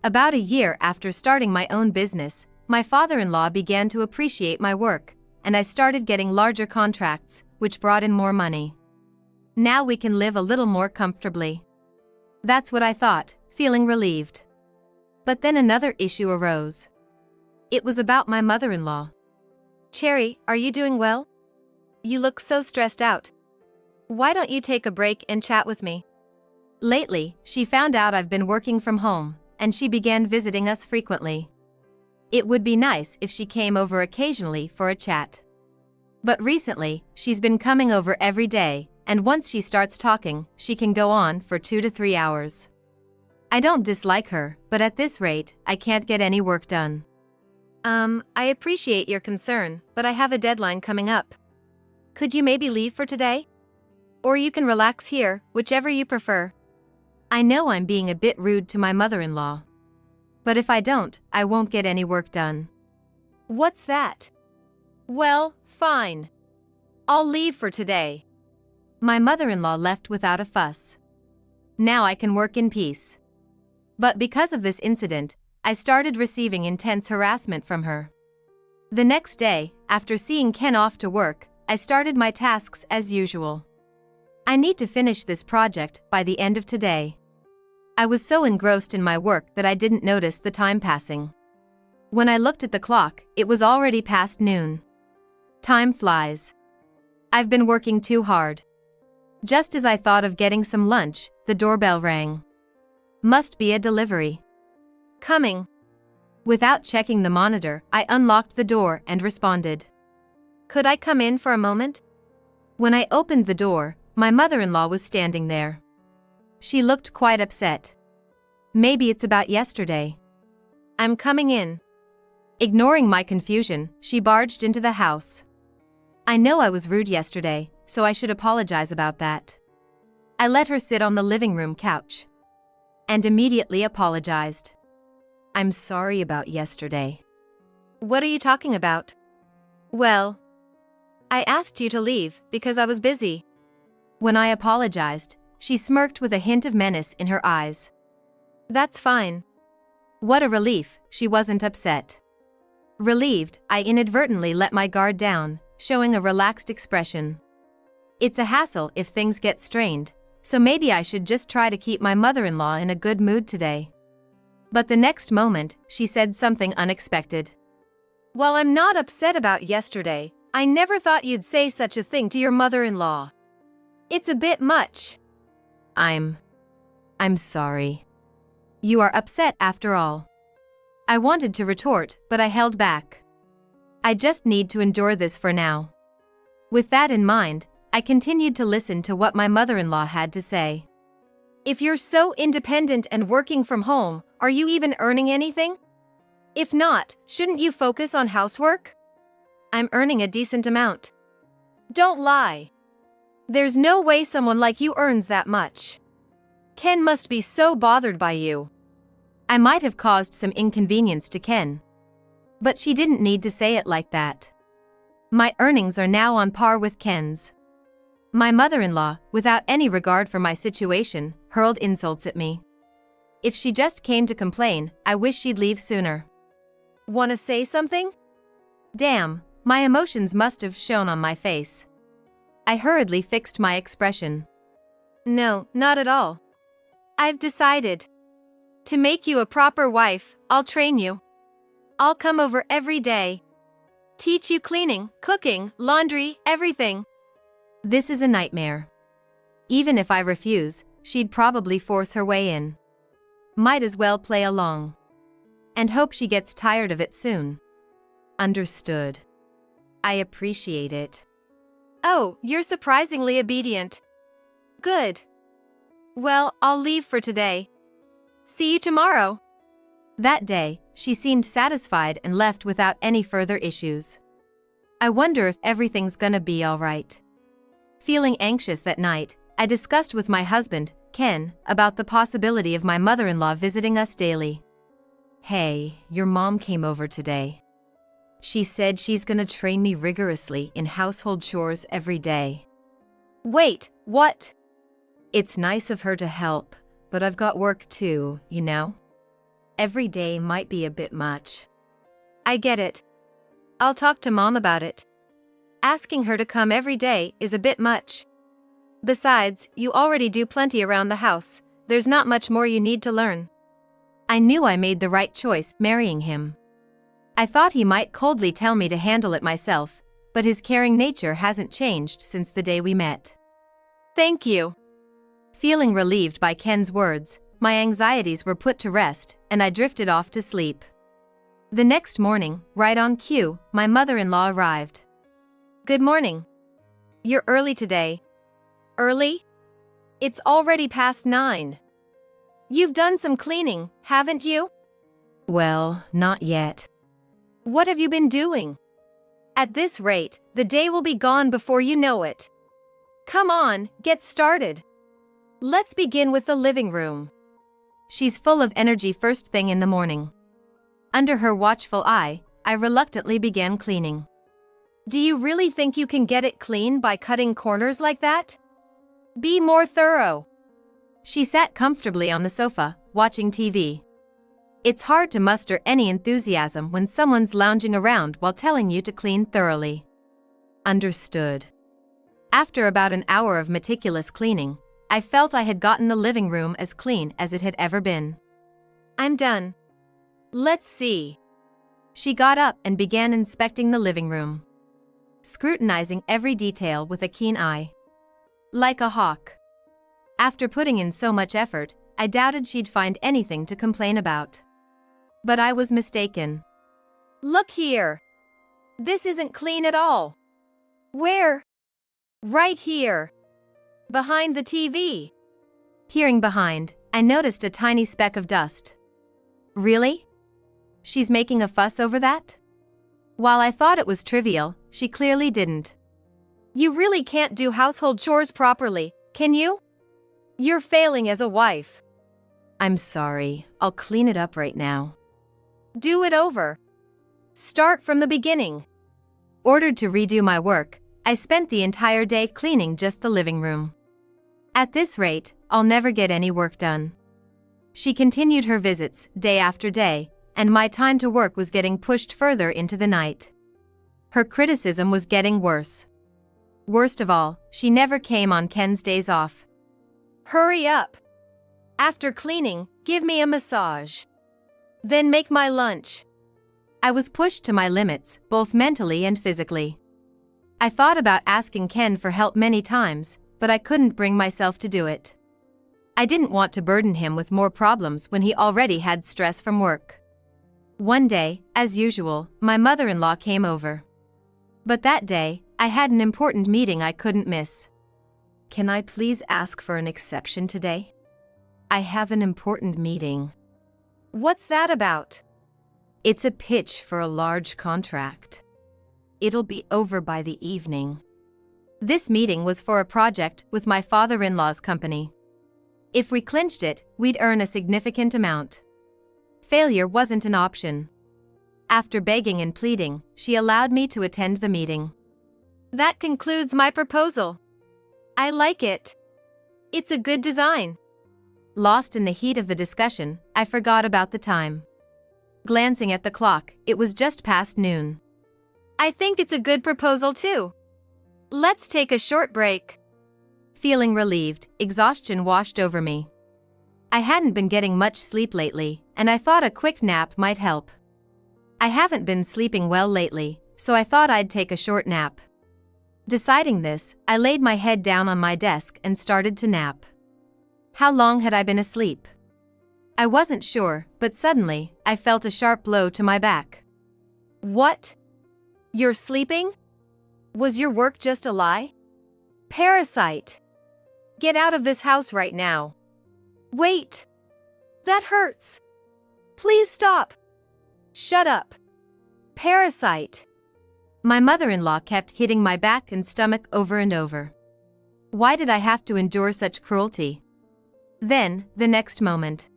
Speaker 1: About a year after starting my own business, my father-in-law began to appreciate my work, and I started getting larger contracts, which brought in more money. Now we can live a little more comfortably. That's what I thought, feeling relieved. But then another issue arose. It was about my mother-in-law.
Speaker 2: Cherry, are you doing well? You look so stressed out. Why don't you take a break and chat with me?
Speaker 1: Lately, she found out I've been working from home, and she began visiting us frequently. It would be nice if she came over occasionally for a chat. But recently, she's been coming over every day, and once she starts talking, she can go on for 2 to 3 hours. I don't dislike her, but at this rate, I can't get any work done.
Speaker 2: I appreciate your concern, but I have a deadline coming up. Could you maybe leave for today? Or you can relax here, whichever you prefer.
Speaker 1: I know I'm being a bit rude to my mother-in-law. But if I don't, I won't get any work done.
Speaker 2: What's that? Well, fine. I'll leave for today.
Speaker 1: My mother-in-law left without a fuss. Now I can work in peace. But because of this incident, I started receiving intense harassment from her. The next day, after seeing Ken off to work, I started my tasks as usual. I need to finish this project by the end of today. I was so engrossed in my work that I didn't notice the time passing. When I looked at the clock, it was already past noon. Time flies. I've been working too hard. Just as I thought of getting some lunch, the doorbell rang. Must be a delivery.
Speaker 2: Coming.
Speaker 1: Without checking the monitor, I unlocked the door and responded.
Speaker 2: Could I come in for a moment?
Speaker 1: When I opened the door, my mother-in-law was standing there. She looked quite upset. Maybe it's about yesterday.
Speaker 2: I'm coming in.
Speaker 1: Ignoring my confusion, she barged into the house. I know I was rude yesterday, so I should apologize about that. I let her sit on the living room couch. And immediately apologized. I'm sorry about yesterday.
Speaker 2: What are you talking about? Well, I asked you to leave because I was busy.
Speaker 1: When I apologized, she smirked with a hint of menace in her eyes.
Speaker 2: That's fine.
Speaker 1: What a relief, she wasn't upset. Relieved, I inadvertently let my guard down, showing a relaxed expression. It's a hassle if things get strained, so maybe I should just try to keep my mother-in-law in a good mood today. But the next moment, she said something unexpected.
Speaker 2: While I'm not upset about yesterday, I never thought you'd say such a thing to your mother-in-law. It's a bit much.
Speaker 1: I'm sorry. You are upset after all. I wanted to retort, but I held back. I just need to endure this for now. With that in mind, I continued to listen to what my mother-in-law had to say.
Speaker 2: If you're so independent and working from home, are you even earning anything? If not, shouldn't you focus on housework? I'm earning a decent amount. Don't lie. There's no way someone like you earns that much. Ken must be so bothered by you.
Speaker 1: I might have caused some inconvenience to Ken. But she didn't need to say it like that. My earnings are now on par with Ken's. My mother-in-law, without any regard for my situation, hurled insults at me. If she just came to complain, I wish she'd leave sooner.
Speaker 2: Wanna say something?
Speaker 1: Damn, my emotions must have shown on my face. I hurriedly fixed my expression.
Speaker 2: No, not at all. I've decided. To make you a proper wife, I'll train you. I'll come over every day. Teach you cleaning, cooking, laundry, everything.
Speaker 1: This is a nightmare. Even if I refuse, she'd probably force her way in. Might as well play along. And hope she gets tired of it soon. Understood. I appreciate it.
Speaker 2: Oh, you're surprisingly obedient. Good. Well, I'll leave for today. See you tomorrow.
Speaker 1: That day, she seemed satisfied and left without any further issues. I wonder if everything's gonna be alright. Feeling anxious that night, I discussed with my husband, Ken, about the possibility of my mother-in-law visiting us daily. Hey, your mom came over today. She said she's gonna train me rigorously in household chores every day.
Speaker 2: Wait, what?
Speaker 1: It's nice of her to help, but I've got work too, you know? Every day might be a bit much.
Speaker 2: I get it. I'll talk to Mom about it. Asking her to come every day is a bit much. Besides, you already do plenty around the house, there's not much more you need to learn.
Speaker 1: I knew I made the right choice marrying him. I thought he might coldly tell me to handle it myself, but his caring nature hasn't changed since the day we met.
Speaker 2: Thank you.
Speaker 1: Feeling relieved by Ken's words, my anxieties were put to rest, and I drifted off to sleep. The next morning, right on cue, my mother-in-law arrived.
Speaker 2: Good morning. You're early today. Early? It's already past 9. You've done some cleaning, haven't you?
Speaker 1: Well, not yet.
Speaker 2: What have you been doing? At this rate, the day will be gone before you know it. Come on, get started. Let's begin with the living room.
Speaker 1: She's full of energy first thing in the morning. Under her watchful eye, I reluctantly began cleaning.
Speaker 2: Do you really think you can get it clean by cutting corners like that? Be more thorough.
Speaker 1: She sat comfortably on the sofa, watching TV. It's hard to muster any enthusiasm when someone's lounging around while telling you to clean thoroughly. Understood. After about an hour of meticulous cleaning, I felt I had gotten the living room as clean as it had ever been.
Speaker 2: I'm done. Let's see.
Speaker 1: She got up and began inspecting the living room, scrutinizing every detail with a keen eye. Like a hawk. After putting in so much effort, I doubted she'd find anything to complain about. But I was mistaken.
Speaker 2: Look here. This isn't clean at all. Where? Right here. Behind the TV.
Speaker 1: Peering behind, I noticed a tiny speck of dust. Really? She's making a fuss over that? While I thought it was trivial, she clearly didn't.
Speaker 2: You really can't do household chores properly, can you? You're failing as a wife.
Speaker 1: I'm sorry, I'll clean it up right now.
Speaker 2: Do it over. Start from the beginning.
Speaker 1: Ordered to redo my work, I spent the entire day cleaning just the living room. At this rate, I'll never get any work done. She continued her visits, day after day, and my time to work was getting pushed further into the night. Her criticism was getting worse. Worst of all, she never came on Ken's days off.
Speaker 2: Hurry up. After cleaning, give me a massage. Then make my lunch.
Speaker 1: I was pushed to my limits, both mentally and physically. I thought about asking Ken for help many times, but I couldn't bring myself to do it. I didn't want to burden him with more problems when he already had stress from work. One day, as usual, my mother-in-law came over. But that day, I had an important meeting I couldn't miss. Can I please ask for an exception today? I have an important meeting.
Speaker 2: What's that about?
Speaker 1: It's a pitch for a large contract. It'll be over by the evening. This meeting was for a project with my father-in-law's company. If we clinched it, we'd earn a significant amount. Failure wasn't an option. After begging and pleading, she allowed me to attend the meeting.
Speaker 2: That concludes my proposal. I like it. It's a good design.
Speaker 1: Lost in the heat of the discussion, I forgot about the time. Glancing at the clock, it was just past noon.
Speaker 2: I think it's a good proposal too. Let's take a short break.
Speaker 1: Feeling relieved, exhaustion washed over me. I hadn't been getting much sleep lately, and I thought a quick nap might help. I haven't been sleeping well lately, so I thought I'd take a short nap. Deciding this, I laid my head down on my desk and started to nap. How long had I been asleep? I wasn't sure, but suddenly, I felt a sharp blow to my back.
Speaker 2: What? You're sleeping? Was your work just a lie? Parasite! Get out of this house right now. Wait! That hurts! Please stop! Shut up! Parasite!
Speaker 1: My mother-in-law kept hitting my back and stomach over and over. Why did I have to endure such cruelty? Then, the next moment.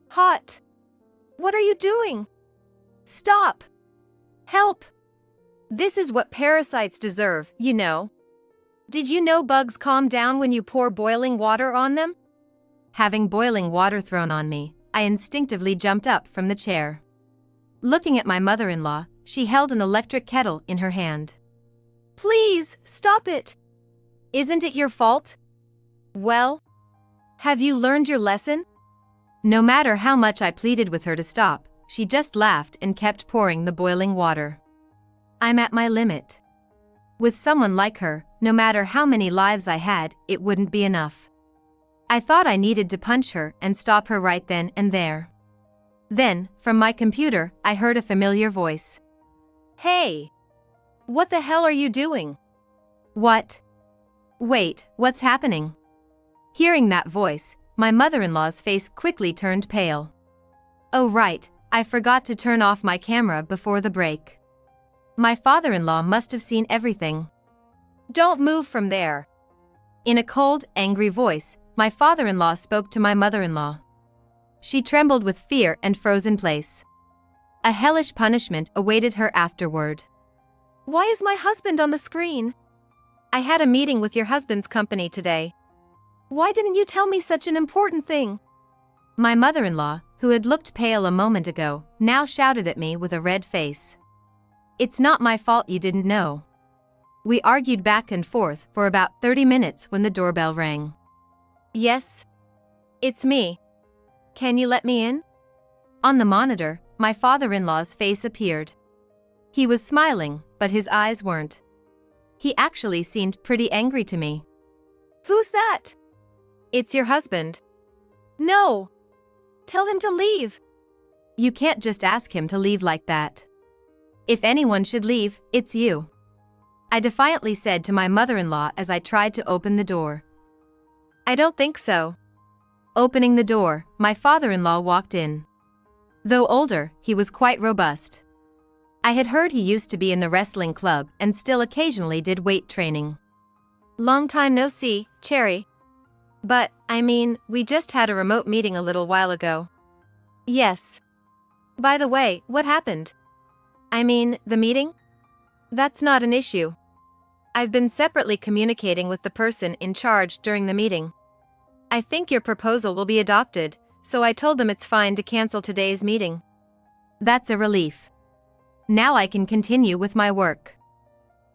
Speaker 2: Hot! What are you doing? Stop! Help! This is what parasites deserve, you know. Did you know bugs calm down when you pour boiling water on them?
Speaker 1: Having boiling water thrown on me, I instinctively jumped up from the chair. Looking at my mother-in-law, she held an electric kettle in her hand.
Speaker 2: Please, stop it! Isn't it your fault? Well, have you learned your lesson?
Speaker 1: No matter how much I pleaded with her to stop, she just laughed and kept pouring the boiling water. I'm at my limit. With someone like her, no matter how many lives I had, it wouldn't be enough. I thought I needed to punch her and stop her right then and there. Then, from my computer, I heard a familiar voice.
Speaker 2: Hey! What the hell are you doing?
Speaker 1: What? Wait, what's happening? Hearing that voice, my mother-in-law's face quickly turned pale. Oh right, I forgot to turn off my camera before the break. My father-in-law must have seen everything.
Speaker 2: Don't move from there.
Speaker 1: In a cold, angry voice, my father-in-law spoke to my mother-in-law. She trembled with fear and froze in place. A hellish punishment awaited her afterward.
Speaker 2: Why is my husband on the screen? I had a meeting with your husband's company today. Why didn't you tell me such an important thing?
Speaker 1: My mother-in-law, who had looked pale a moment ago, now shouted at me with a red face. It's not my fault you didn't know. We argued back and forth for about 30 minutes when the doorbell rang.
Speaker 2: Yes. It's me. Can you let me in?
Speaker 1: On the monitor, my father-in-law's face appeared. He was smiling, but his eyes weren't. He actually seemed pretty angry to me.
Speaker 2: Who's that? It's your husband. No. Tell him to leave.
Speaker 1: You can't just ask him to leave like that. If anyone should leave, it's you. I defiantly said to my mother-in-law as I tried to open the door.
Speaker 2: I don't think so.
Speaker 1: Opening the door, my father-in-law walked in. Though older, he was quite robust. I had heard he used to be in the wrestling club and still occasionally did weight training.
Speaker 2: Long time no see, Cherry. But, I mean, we just had a remote meeting a little while ago. Yes. By the way, what happened? I mean, the meeting? That's not an issue. I've been separately communicating with the person in charge during the meeting. I think your proposal will be adopted, so I told them it's fine to cancel today's meeting.
Speaker 1: That's a relief. Now I can continue with my work.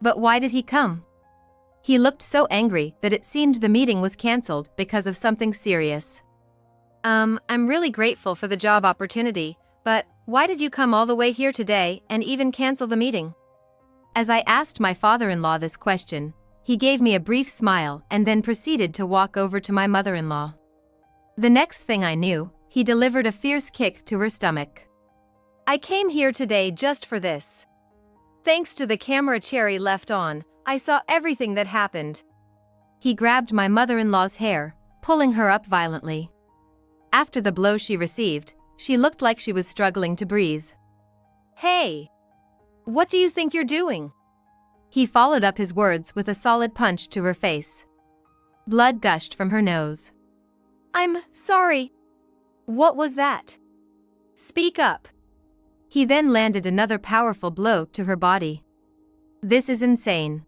Speaker 1: But why did he come? He looked so angry that it seemed the meeting was cancelled because of something serious.
Speaker 2: I'm really grateful for the job opportunity, but why did you come all the way here today and even cancel the meeting?
Speaker 1: As I asked my father-in-law this question, he gave me a brief smile and then proceeded to walk over to my mother-in-law. The next thing I knew, he delivered a fierce kick to her stomach.
Speaker 2: I came here today just for this. Thanks to the camera Cherry left on, I saw everything that happened.
Speaker 1: He grabbed my mother-in-law's hair, pulling her up violently. After the blow she received, she looked like she was struggling to breathe.
Speaker 2: Hey! What do you think you're doing?
Speaker 1: He followed up his words with a solid punch to her face. Blood gushed from her nose.
Speaker 2: I'm sorry. What was that? Speak up.
Speaker 1: He then landed another powerful blow to her body. This is insane.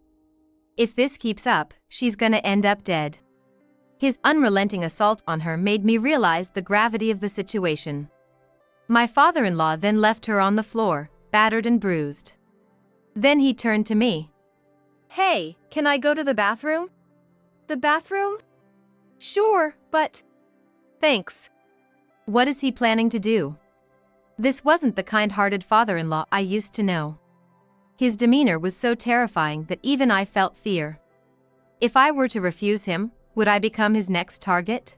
Speaker 1: If this keeps up, she's gonna end up dead. His unrelenting assault on her made me realize the gravity of the situation. My father-in-law then left her on the floor, battered and bruised. Then he turned to me.
Speaker 2: Hey, can I go to the bathroom? The bathroom? Sure, but... Thanks.
Speaker 1: What is he planning to do? This wasn't the kind-hearted father-in-law I used to know. His demeanor was so terrifying that even I felt fear. If I were to refuse him, would I become his next target?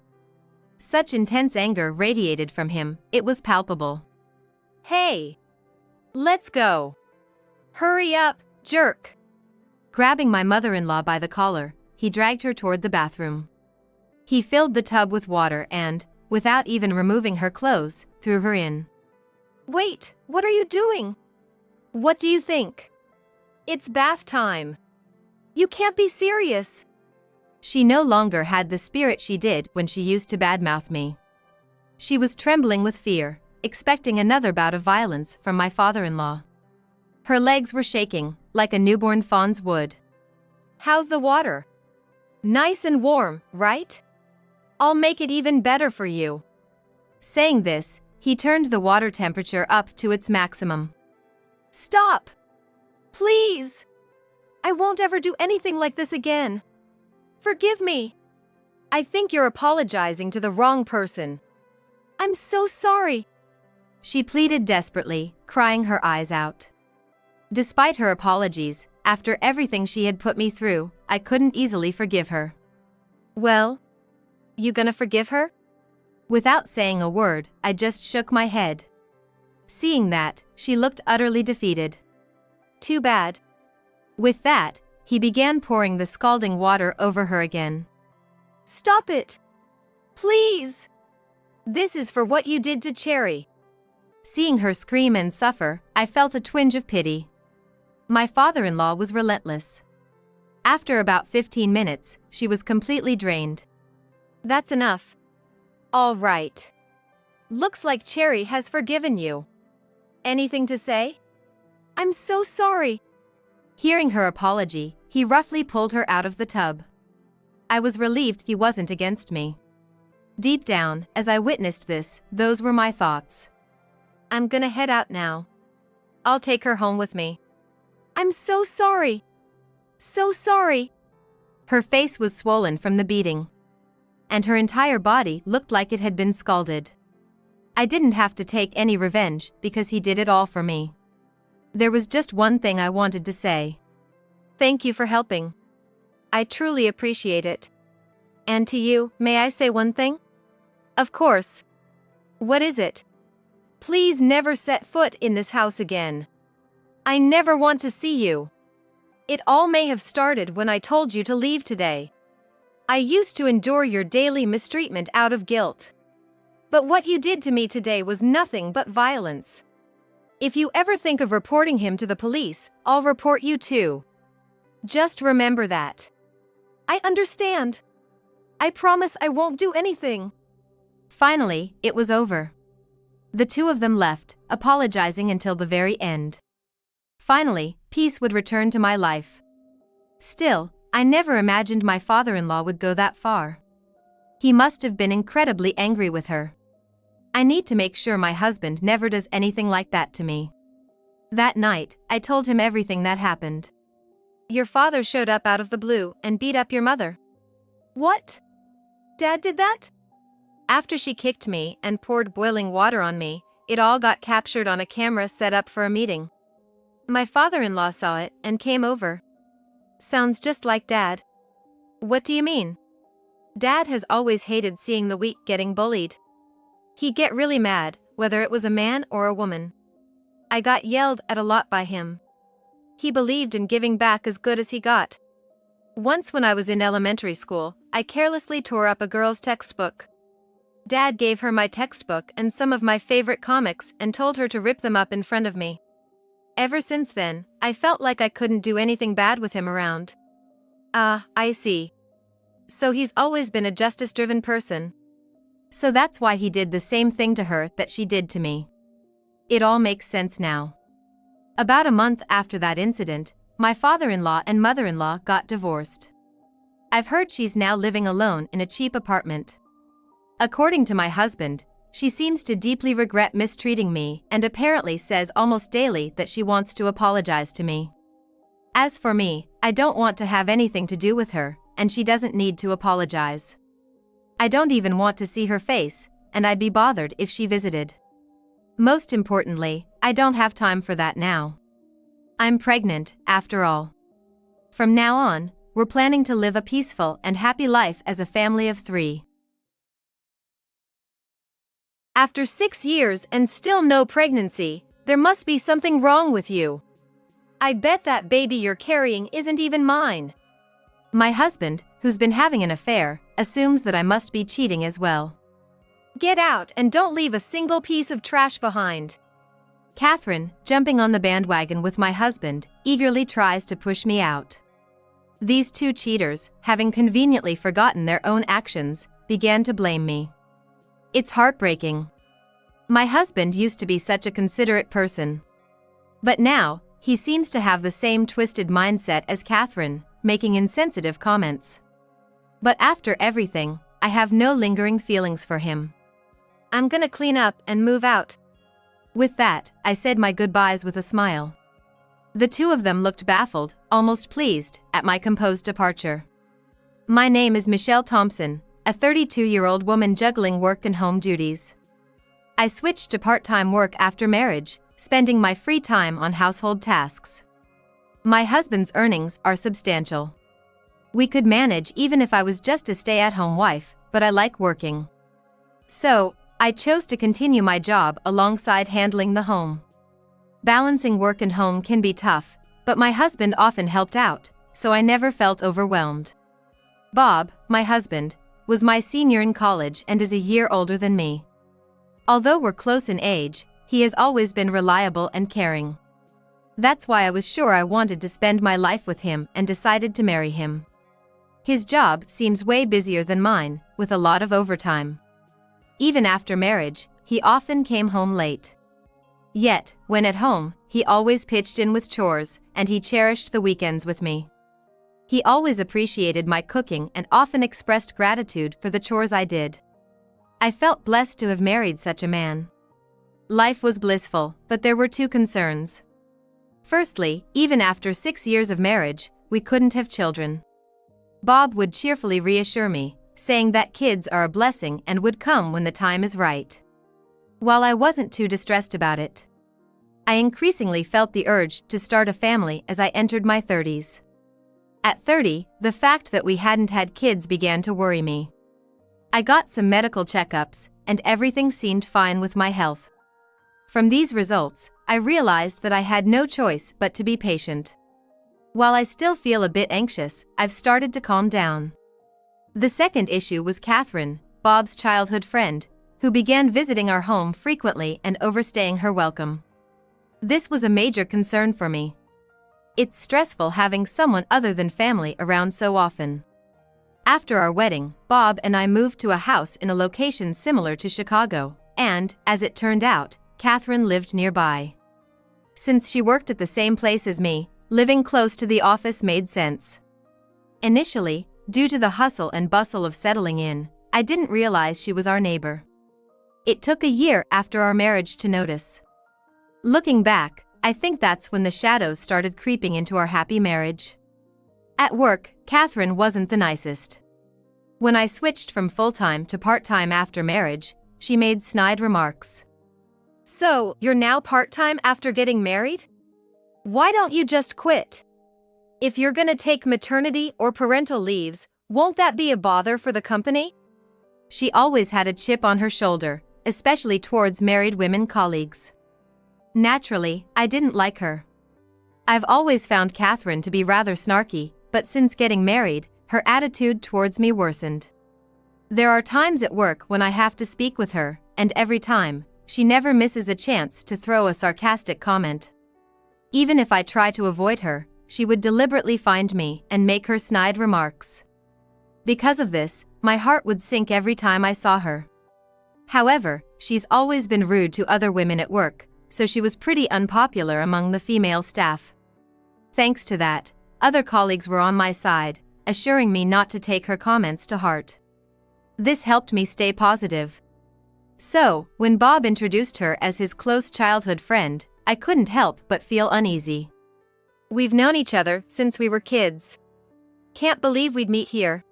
Speaker 1: Such intense anger radiated from him, it was palpable.
Speaker 2: Hey! Let's go! Hurry up, jerk!
Speaker 1: Grabbing my mother-in-law by the collar, he dragged her toward the bathroom. He filled the tub with water and, without even removing her clothes, threw her in.
Speaker 2: Wait, what are you doing? What do you think? It's bath time. You can't be serious.
Speaker 1: She no longer had the spirit she did when she used to badmouth me. She was trembling with fear, expecting another bout of violence from my father-in-law. Her legs were shaking, like a newborn fawn's would.
Speaker 2: How's the water? Nice and warm, right? I'll make it even better for you.
Speaker 1: Saying this, he turned the water temperature up to its maximum.
Speaker 2: Stop! Please! I won't ever do anything like this again. Forgive me. I think you're apologizing to the wrong person. I'm so sorry.
Speaker 1: she pleaded desperately, crying her eyes out. Despite her apologies, after everything she had put me through, I couldn't easily forgive her.
Speaker 2: Well, you gonna forgive her?
Speaker 1: Without saying a word, I just shook my head. Seeing that, she looked utterly defeated.
Speaker 2: Too bad.
Speaker 1: With that, he began pouring the scalding water over her again.
Speaker 2: Stop it! Please! This is for what you did to Cherry.
Speaker 1: Seeing her scream and suffer, I felt a twinge of pity. My father-in-law was relentless. After about 15 minutes, she was completely drained.
Speaker 2: That's enough. All right. Looks like Cherry has forgiven you. Anything to say? I'm so sorry.
Speaker 1: Hearing her apology, he roughly pulled her out of the tub. I was relieved he wasn't against me. Deep down, as I witnessed this, those were my thoughts.
Speaker 2: I'm gonna head out now. I'll take her home with me. I'm so sorry. So sorry.
Speaker 1: Her face was swollen from the beating. And her entire body looked like it had been scalded. I didn't have to take any revenge because he did it all for me. There was just one thing I wanted to say.
Speaker 2: Thank you for helping. I truly appreciate it. And to you, may I say one thing? Of course. What is it? Please never set foot in this house again. I never want to see you. It all may have started when I told you to leave today. I used to endure your daily mistreatment out of guilt. But what you did to me today was nothing but violence. If you ever think of reporting him to the police, I'll report you too. Just remember that. I understand. I promise I won't do anything.
Speaker 1: Finally, it was over. The two of them left, apologizing until the very end. Finally, peace would return to my life. Still, I never imagined my father-in-law would go that far. He must have been incredibly angry with her. I need to make sure my husband never does anything like that to me. That night, I told him everything that happened.
Speaker 2: Your father showed up out of the blue and beat up your mother. What? Dad did that? After she kicked me and poured boiling water on me, it all got captured on a camera set up for a meeting. My father-in-law saw it and came over. Sounds just like Dad. What do you mean? Dad has always hated seeing the weak getting bullied. He'd get really mad, whether it was a man or a woman. I got yelled at a lot by him. He believed in giving back as good as he got. Once when I was in elementary school, I carelessly tore up a girl's textbook. Dad gave her my textbook and some of my favorite comics and told her to rip them up in front of me. Ever since then, I felt like I couldn't do anything bad with him around. Ah, I see. So he's always been a justice-driven person.
Speaker 1: So that's why he did the same thing to her that she did to me. It all makes sense now. About a month after that incident, my father-in-law and mother-in-law got divorced. I've heard she's now living alone in a cheap apartment. According to my husband, she seems to deeply regret mistreating me and apparently says almost daily that she wants to apologize to me. As for me, I don't want to have anything to do with her, and she doesn't need to apologize. I don't even want to see her face, and I'd be bothered if she visited. Most importantly, I don't have time for that now. I'm pregnant, after all. From now on, we're planning to live a peaceful and happy life as a family of 3.
Speaker 2: After 6 years and still no pregnancy, there must be something wrong with you. I bet that baby you're carrying isn't even mine.
Speaker 1: My husband, who's been having an affair, assumes that I must be cheating as well.
Speaker 2: Get out and don't leave a single piece of trash behind.
Speaker 1: Catherine, jumping on the bandwagon with my husband, eagerly tries to push me out. These two cheaters, having conveniently forgotten their own actions, began to blame me. It's heartbreaking. My husband used to be such a considerate person. But now, he seems to have the same twisted mindset as Catherine, making insensitive comments. But after everything, I have no lingering feelings for him.
Speaker 2: I'm gonna clean up and move out.
Speaker 1: With that, I said my goodbyes with a smile. The two of them looked baffled, almost pleased, at my composed departure. My name is Michelle Thompson, a 32-year-old woman juggling work and home duties. I switched to part-time work after marriage, spending my free time on household tasks. My husband's earnings are substantial. We could manage even if I was just a stay-at-home wife, but I like working. So, I chose to continue my job alongside handling the home. Balancing work and home can be tough, but my husband often helped out, so I never felt overwhelmed. Bob, my husband, was my senior in college and is a year older than me. Although we're close in age, he has always been reliable and caring. That's why I was sure I wanted to spend my life with him and decided to marry him. His job seems way busier than mine, with a lot of overtime. Even after marriage, he often came home late. Yet, when at home, he always pitched in with chores, and he cherished the weekends with me. He always appreciated my cooking and often expressed gratitude for the chores I did. I felt blessed to have married such a man. Life was blissful, but there were two concerns. Firstly, even after 6 years of marriage, we couldn't have children. Bob would cheerfully reassure me, saying that kids are a blessing and would come when the time is right. While I wasn't too distressed about it, I increasingly felt the urge to start a family as I entered my 30s. At 30, the fact that we hadn't had kids began to worry me. I got some medical checkups, and everything seemed fine with my health. From these results, I realized that I had no choice but to be patient. While I still feel a bit anxious, I've started to calm down. The second issue was Catherine, Bob's childhood friend, who began visiting our home frequently and overstaying her welcome. This was a major concern for me. It's stressful having someone other than family around so often. After our wedding, Bob and I moved to a house in a location similar to Chicago, and, as it turned out, Catherine lived nearby. Since she worked at the same place as me, living close to the office made sense. Initially, due to the hustle and bustle of settling in, I didn't realize she was our neighbor. It took a year after our marriage to notice. Looking back, I think that's when the shadows started creeping into our happy marriage. At work, Catherine wasn't the nicest. When I switched from full-time to part-time after marriage, she made snide remarks.
Speaker 2: So, you're now part-time after getting married? Why don't you just quit? If you're gonna take maternity or parental leaves, won't that be a bother for the company?
Speaker 1: She always had a chip on her shoulder, especially towards married women colleagues. Naturally, I didn't like her. I've always found Catherine to be rather snarky, but since getting married, her attitude towards me worsened. There are times at work when I have to speak with her, and every time, she never misses a chance to throw a sarcastic comment. Even if I try to avoid her, she would deliberately find me and make her snide remarks. Because of this, my heart would sink every time I saw her. However, she's always been rude to other women at work, so she was pretty unpopular among the female staff. Thanks to that, other colleagues were on my side, assuring me not to take her comments to heart. This helped me stay positive. So, when Bob introduced her as his close childhood friend, I couldn't help but feel uneasy.
Speaker 2: We've known each other since we were kids. Can't believe we'd meet here.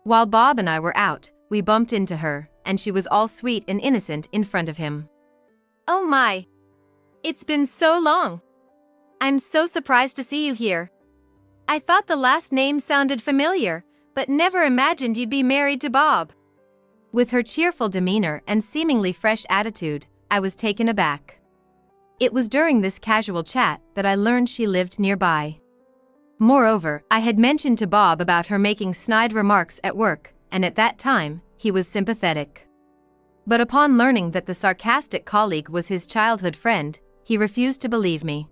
Speaker 1: While Bob and I were out, we bumped into her, and she was all sweet and innocent in front of him.
Speaker 2: Oh my! It's been so long! I'm so surprised to see you here. I thought the last name sounded familiar, but never imagined you'd be married to Bob.
Speaker 1: With her cheerful demeanor and seemingly fresh attitude, I was taken aback. It was during this casual chat that I learned she lived nearby. Moreover, I had mentioned to Bob about her making snide remarks at work, and at that time, he was sympathetic. But upon learning that the sarcastic colleague was his childhood friend, he refused to believe me.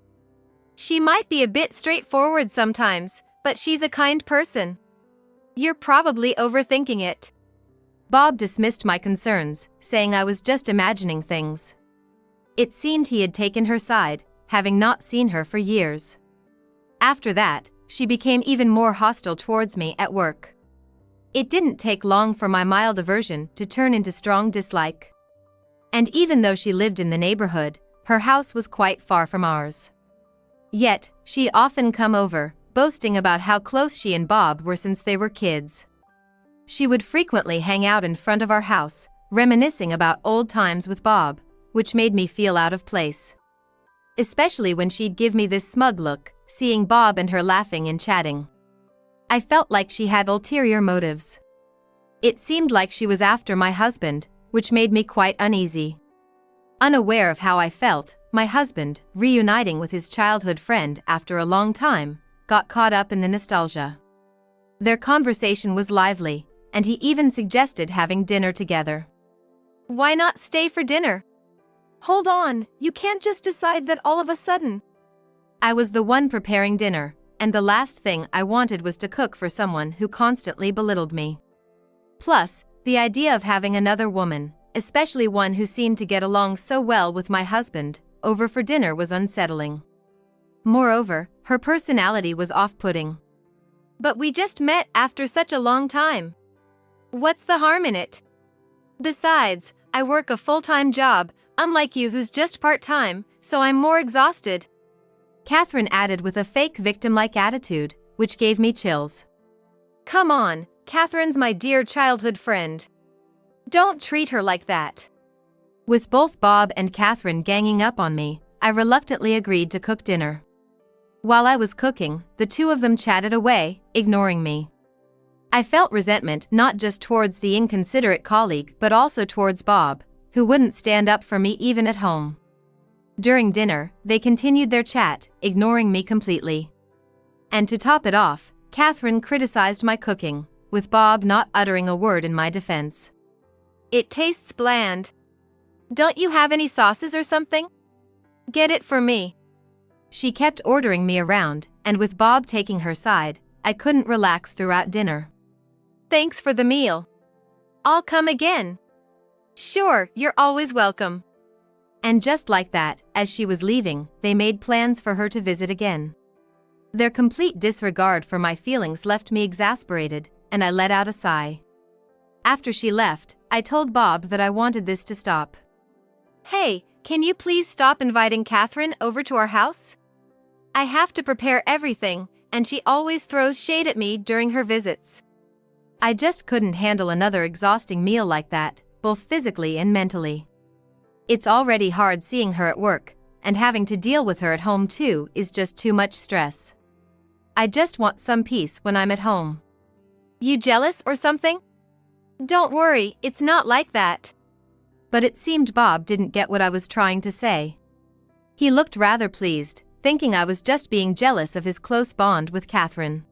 Speaker 2: She might be a bit straightforward sometimes, but she's a kind person. You're probably overthinking it.
Speaker 1: Bob dismissed my concerns, saying I was just imagining things. It seemed he had taken her side, having not seen her for years. After that, she became even more hostile towards me at work. It didn't take long for my mild aversion to turn into strong dislike. And even though she lived in the neighborhood, her house was quite far from ours. Yet, she'd often come over, boasting about how close she and Bob were since they were kids. She would frequently hang out in front of our house, reminiscing about old times with Bob, which made me feel out of place. Especially when she'd give me this smug look, seeing Bob and her laughing and chatting. I felt like she had ulterior motives. It seemed like she was after my husband, which made me quite uneasy. Unaware of how I felt, my husband, reuniting with his childhood friend after a long time, got caught up in the nostalgia. Their conversation was lively, and he even suggested having dinner together.
Speaker 2: Why not stay for dinner? Hold on, you can't just decide that all of a sudden.
Speaker 1: I was the one preparing dinner, and the last thing I wanted was to cook for someone who constantly belittled me. Plus, the idea of having another woman, especially one who seemed to get along so well with my husband, over for dinner was unsettling. Moreover, her personality was off-putting.
Speaker 2: But we just met after such a long time. What's the harm in it? Besides, I work a full-time job, unlike you who's just part-time, so I'm more exhausted.
Speaker 1: Catherine added with a fake victim-like attitude, which gave me chills.
Speaker 2: Come on, Catherine's my dear childhood friend. Don't treat her like that.
Speaker 1: With both Bob and Catherine ganging up on me, I reluctantly agreed to cook dinner. While I was cooking, the two of them chatted away, ignoring me. I felt resentment not just towards the inconsiderate colleague but also towards Bob, who wouldn't stand up for me even at home. During dinner, they continued their chat, ignoring me completely. And to top it off, Catherine criticized my cooking, with Bob not uttering a word in my defense.
Speaker 2: It tastes bland. Don't you have any sauces or something? Get it for me.
Speaker 1: She kept ordering me around, and with Bob taking her side, I couldn't relax throughout dinner.
Speaker 2: Thanks for the meal. I'll come again. Sure, you're always welcome.
Speaker 1: And just like that, as she was leaving, they made plans for her to visit again. Their complete disregard for my feelings left me exasperated, and I let out a sigh. After she left, I told Bob that I wanted this to stop.
Speaker 2: Hey, can you please stop inviting Catherine over to our house? I have to prepare everything, and she always throws shade at me during her visits.
Speaker 1: I just couldn't handle another exhausting meal like that, both physically and mentally. It's already hard seeing her at work, and having to deal with her at home too is just too much stress. I just want some peace when I'm at home.
Speaker 2: You jealous or something? Don't worry, it's not like that.
Speaker 1: But it seemed Bob didn't get what I was trying to say. He looked rather pleased, thinking I was just being jealous of his close bond with Catherine.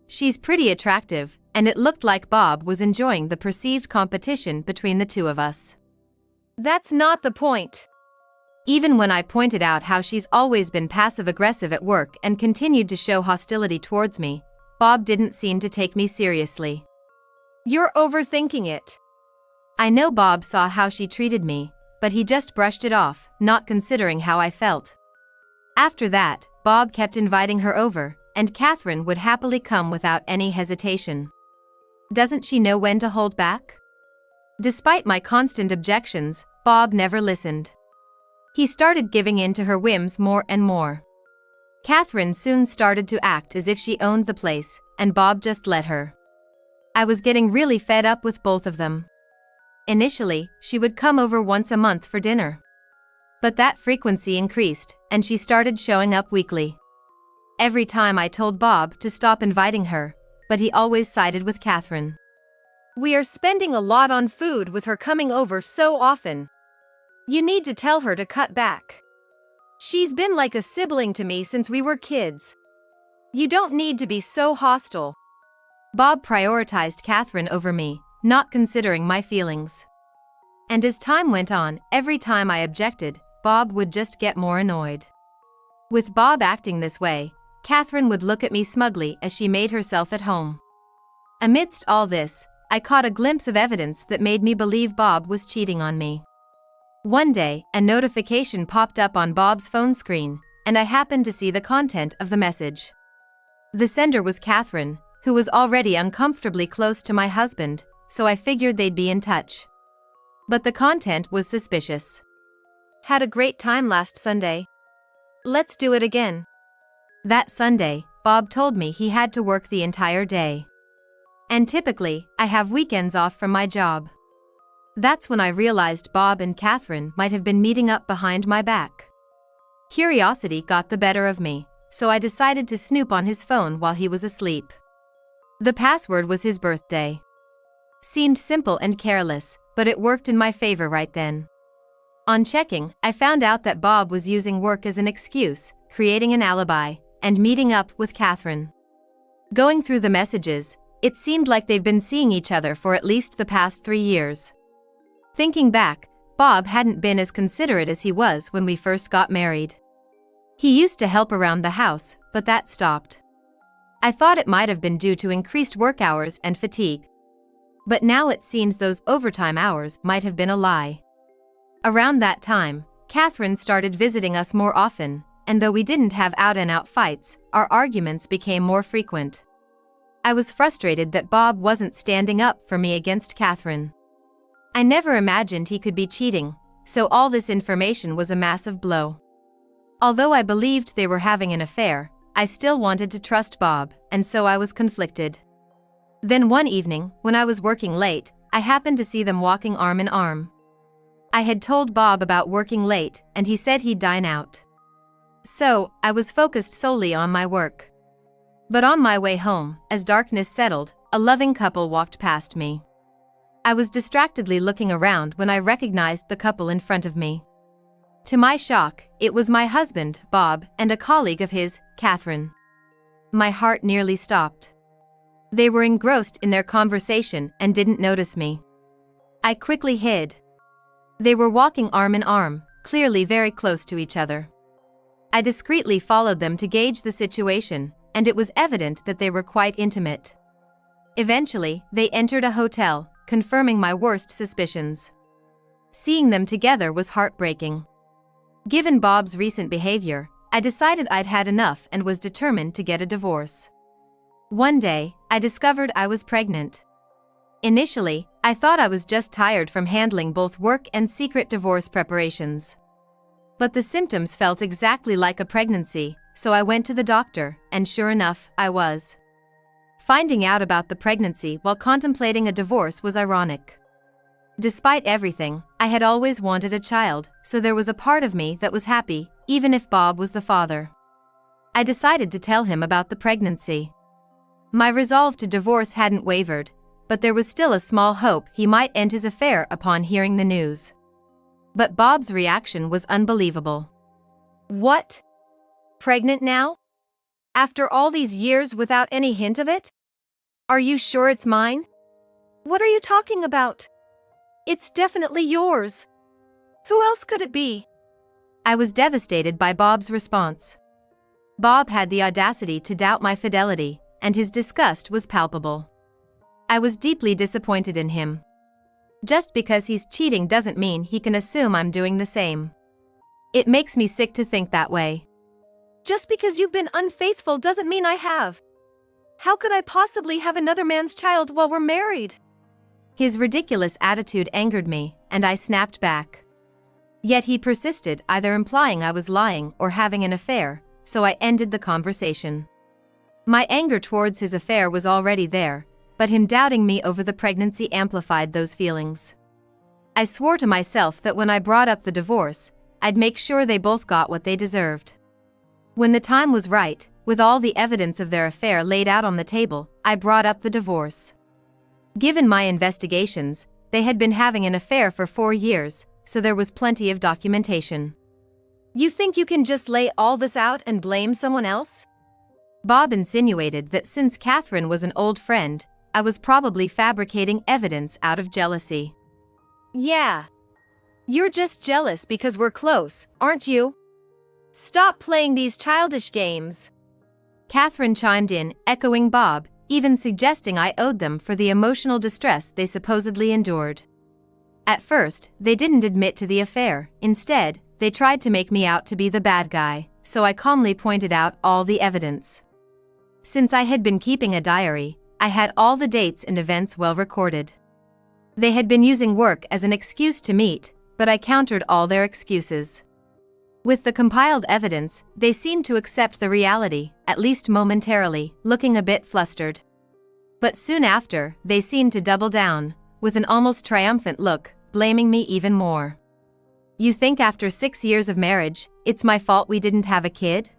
Speaker 1: She's pretty attractive, and it looked like Bob was enjoying the perceived competition between the two of us.
Speaker 2: That's not the point.
Speaker 1: Even when I pointed out how she's always been passive-aggressive at work and continued to show hostility towards me, Bob didn't seem to take me seriously.
Speaker 2: You're overthinking it.
Speaker 1: I know Bob saw how she treated me, but he just brushed it off, not considering how I felt. After that, Bob kept inviting her over, and Catherine would happily come without any hesitation. Doesn't she know when to hold back? Despite my constant objections, Bob never listened. He started giving in to her whims more and more. Catherine soon started to act as if she owned the place, and Bob just let her. I was getting really fed up with both of them. Initially, she would come over once a month for dinner. But that frequency increased, and she started showing up weekly. Every time I told Bob to stop inviting her, but he always sided with Catherine.
Speaker 2: We are spending a lot on food with her coming over so often. You need to tell her to cut back. She's been like a sibling to me since we were kids. You don't need to be so hostile.
Speaker 1: Bob prioritized Catherine over me, not considering my feelings. And as time went on, every time I objected, Bob would just get more annoyed. With Bob acting this way, Catherine would look at me smugly as she made herself at home. Amidst all this, I caught a glimpse of evidence that made me believe Bob was cheating on me. One day, a notification popped up on Bob's phone screen, and I happened to see the content of the message. The sender was Catherine, who was already uncomfortably close to my husband, so I figured they'd be in touch. But the content was suspicious.
Speaker 2: Had a great time last Sunday. Let's do it again.
Speaker 1: That Sunday, Bob told me he had to work the entire day. And typically, I have weekends off from my job. That's when I realized Bob and Catherine might have been meeting up behind my back. Curiosity got the better of me, so I decided to snoop on his phone while he was asleep. The password was his birthday. Seemed simple and careless, but it worked in my favor right then. On checking, I found out that Bob was using work as an excuse, creating an alibi, and meeting up with Catherine. Going through the messages, it seemed like they've been seeing each other for at least the past 3 years. Thinking back, Bob hadn't been as considerate as he was when we first got married. He used to help around the house, but that stopped. I thought it might have been due to increased work hours and fatigue. But now it seems those overtime hours might have been a lie. Around that time, Catherine started visiting us more often, and though we didn't have out-and-out fights, our arguments became more frequent. I was frustrated that Bob wasn't standing up for me against Catherine. I never imagined he could be cheating, so all this information was a massive blow. Although I believed they were having an affair, I still wanted to trust Bob, and so I was conflicted. Then one evening, when I was working late, I happened to see them walking arm in arm. I had told Bob about working late, and he said he'd dine out. So, I was focused solely on my work. But on my way home, as darkness settled, a loving couple walked past me. I was distractedly looking around when I recognized the couple in front of me. To my shock, it was my husband, Bob, and a colleague of his, Catherine. My heart nearly stopped. They were engrossed in their conversation and didn't notice me. I quickly hid. They were walking arm in arm, clearly very close to each other. I discreetly followed them to gauge the situation, and it was evident that they were quite intimate. Eventually, they entered a hotel, confirming my worst suspicions. Seeing them together was heartbreaking. Given Bob's recent behavior, I decided I'd had enough and was determined to get a divorce. One day, I discovered I was pregnant. Initially, I thought I was just tired from handling both work and secret divorce preparations. But the symptoms felt exactly like a pregnancy, so I went to the doctor, and sure enough, I was. Finding out about the pregnancy while contemplating a divorce was ironic. Despite everything, I had always wanted a child, so there was a part of me that was happy, even if Bob was the father. I decided to tell him about the pregnancy. My resolve to divorce hadn't wavered, but there was still a small hope he might end his affair upon hearing the news. But Bob's reaction was unbelievable.
Speaker 2: What? Pregnant now? After all these years without any hint of it? Are you sure it's mine? What are you talking about? It's definitely yours. Who else could it be?
Speaker 1: I was devastated by Bob's response. Bob had the audacity to doubt my fidelity, and his disgust was palpable. I was deeply disappointed in him. Just because he's cheating doesn't mean he can assume I'm doing the same. It makes me sick to think that way.
Speaker 2: Just because you've been unfaithful doesn't mean I have. How could I possibly have another man's child while we're married?
Speaker 1: His ridiculous attitude angered me, and I snapped back. Yet he persisted, either implying I was lying or having an affair, so I ended the conversation. My anger towards his affair was already there, but him doubting me over the pregnancy amplified those feelings. I swore to myself that when I brought up the divorce, I'd make sure they both got what they deserved. When the time was right, with all the evidence of their affair laid out on the table, I brought up the divorce. Given my investigations, they had been having an affair for 4 years, so there was plenty of documentation.
Speaker 2: You think you can just lay all this out and blame someone else?
Speaker 1: Bob insinuated that since Catherine was an old friend, I was probably fabricating evidence out of jealousy.
Speaker 2: Yeah. You're just jealous because we're close, aren't you? Stop playing these childish games.
Speaker 1: Catherine chimed in, echoing Bob, even suggesting I owed them for the emotional distress they supposedly endured. At first, they didn't admit to the affair. Instead, they tried to make me out to be the bad guy, so I calmly pointed out all the evidence. Since I had been keeping a diary, I had all the dates and events well recorded. They had been using work as an excuse to meet, but I countered all their excuses. With the compiled evidence, they seemed to accept the reality, at least momentarily, looking a bit flustered. But soon after, they seemed to double down. With an almost triumphant look, blaming me even more. You think after 6 years of marriage, it's my fault we didn't have a kid?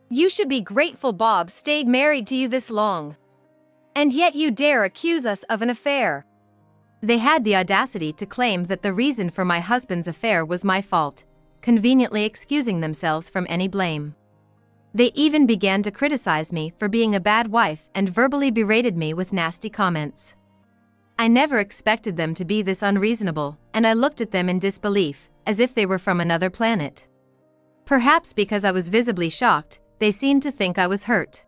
Speaker 2: You should be grateful Bob stayed married to you this long. And yet you dare accuse us of an affair.
Speaker 1: They had the audacity to claim that the reason for my husband's affair was my fault, conveniently excusing themselves from any blame. They even began to criticize me for being a bad wife and verbally berated me with nasty comments. I never expected them to be this unreasonable, and I looked at them in disbelief, as if they were from another planet. Perhaps because I was visibly shocked, they seemed to think I was hurt.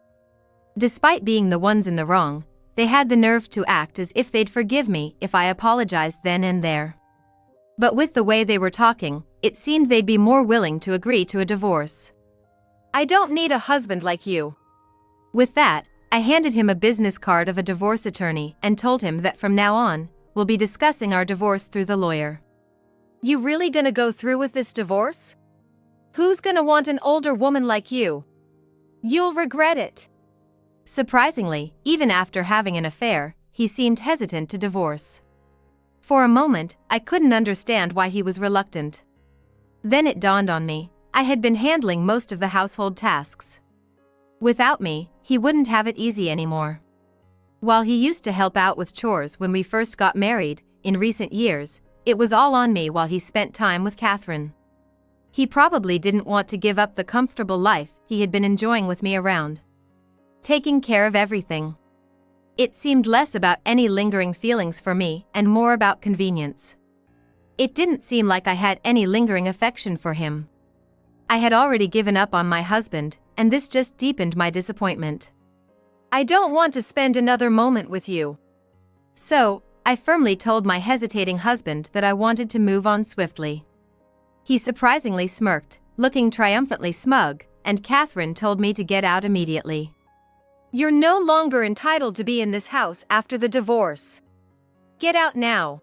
Speaker 1: Despite being the ones in the wrong, they had the nerve to act as if they'd forgive me if I apologized then and there. But with the way they were talking, it seemed they'd be more willing to agree to a divorce.
Speaker 2: I don't need a husband like you.
Speaker 1: With that, I handed him a business card of a divorce attorney and told him that from now on, we'll be discussing our divorce through the lawyer.
Speaker 2: You really gonna go through with this divorce? Who's gonna want an older woman like you? You'll regret it.
Speaker 1: Surprisingly, even after having an affair, he seemed hesitant to divorce. For a moment, I couldn't understand why he was reluctant. Then it dawned on me, I had been handling most of the household tasks. Without me, he wouldn't have it easy anymore. While he used to help out with chores when we first got married, in recent years, it was all on me while he spent time with Catherine. He probably didn't want to give up the comfortable life he had been enjoying with me around, taking care of everything. It seemed less about any lingering feelings for me and more about convenience. It didn't seem like I had any lingering affection for him. I had already given up on my husband, and this just deepened my disappointment.
Speaker 2: I don't want to spend another moment with you.
Speaker 1: So, I firmly told my hesitating husband that I wanted to move on swiftly. He surprisingly smirked, looking triumphantly smug, and Catherine told me to get out immediately.
Speaker 2: You're no longer entitled to be in this house after the divorce. Get out now.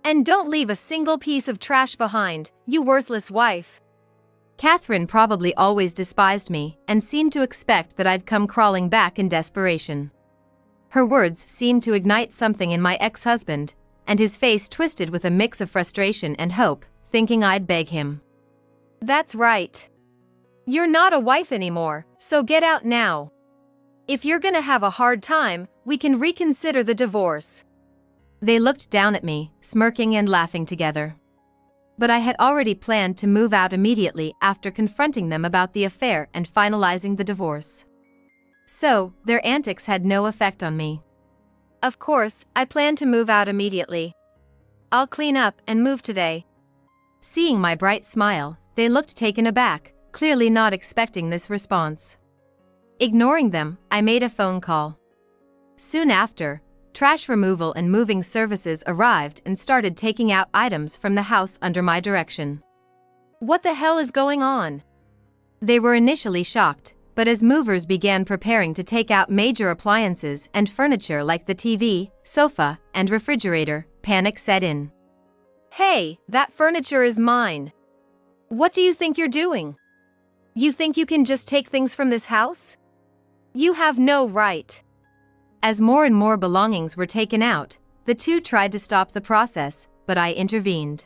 Speaker 2: And don't leave a single piece of trash behind, you worthless wife.
Speaker 1: Catherine probably always despised me and seemed to expect that I'd come crawling back in desperation. Her words seemed to ignite something in my ex-husband, and his face twisted with a mix of frustration and hope, thinking I'd beg him.
Speaker 2: That's right. You're not a wife anymore, so get out now. If you're gonna have a hard time, we can reconsider the divorce.
Speaker 1: They looked down at me, smirking and laughing together. But I had already planned to move out immediately after confronting them about the affair and finalizing the divorce. So, their antics had no effect on me.
Speaker 2: Of course, I plan to move out immediately. I'll clean up and move today.
Speaker 1: Seeing my bright smile, they looked taken aback, clearly not expecting this response. Ignoring them, I made a phone call. Soon after, trash removal and moving services arrived and started taking out items from the house under my direction.
Speaker 2: What the hell is going on?
Speaker 1: They were initially shocked, but as movers began preparing to take out major appliances and furniture like the TV, sofa, and refrigerator, panic set in.
Speaker 2: Hey, that furniture is mine. What do you think you're doing? You think you can just take things from this house? You have no right.
Speaker 1: As more and more belongings were taken out, the two tried to stop the process, but I intervened.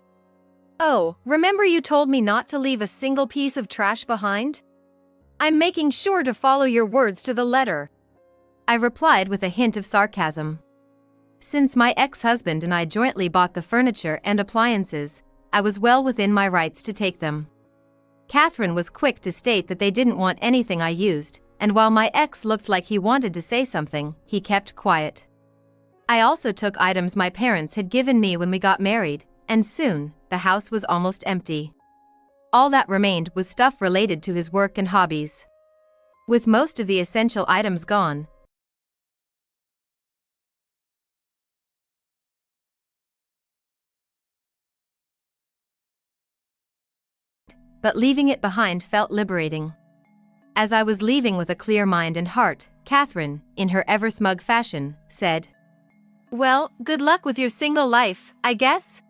Speaker 2: Oh, remember you told me not to leave a single piece of trash behind? I'm making sure to follow your words to the letter.
Speaker 1: I replied with a hint of sarcasm. Since my ex-husband and I jointly bought the furniture and appliances, I was well within my rights to take them. Catherine was quick to state that they didn't want anything I used, and while my ex looked like he wanted to say something, he kept quiet. I also took items my parents had given me when we got married, and soon, the house was almost empty. All that remained was stuff related to his work and hobbies. With most of the essential items gone, but leaving it behind felt liberating. As I was leaving with a clear mind and heart, Catherine, in her ever-smug fashion, said,
Speaker 2: "Well, good luck with your single life, I guess?"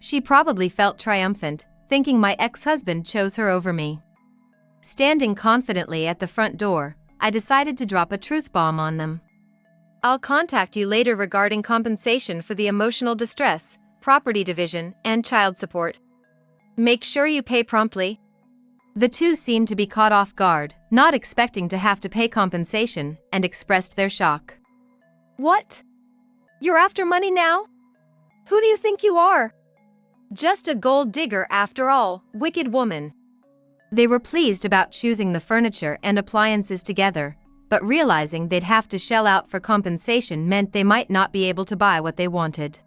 Speaker 1: She probably felt triumphant, thinking my ex-husband chose her over me. Standing confidently at the front door, I decided to drop a truth bomb on them.
Speaker 2: I'll contact you later regarding compensation for the emotional distress. property division, and child support. Make sure you pay promptly.
Speaker 1: The two seemed to be caught off guard, not expecting to have to pay compensation, and expressed their shock.
Speaker 2: What? You're after money now? Who do you think you are? Just a gold digger after all, wicked woman.
Speaker 1: They were pleased about choosing the furniture and appliances together, but realizing they'd have to shell out for compensation meant they might not be able to buy what they wanted.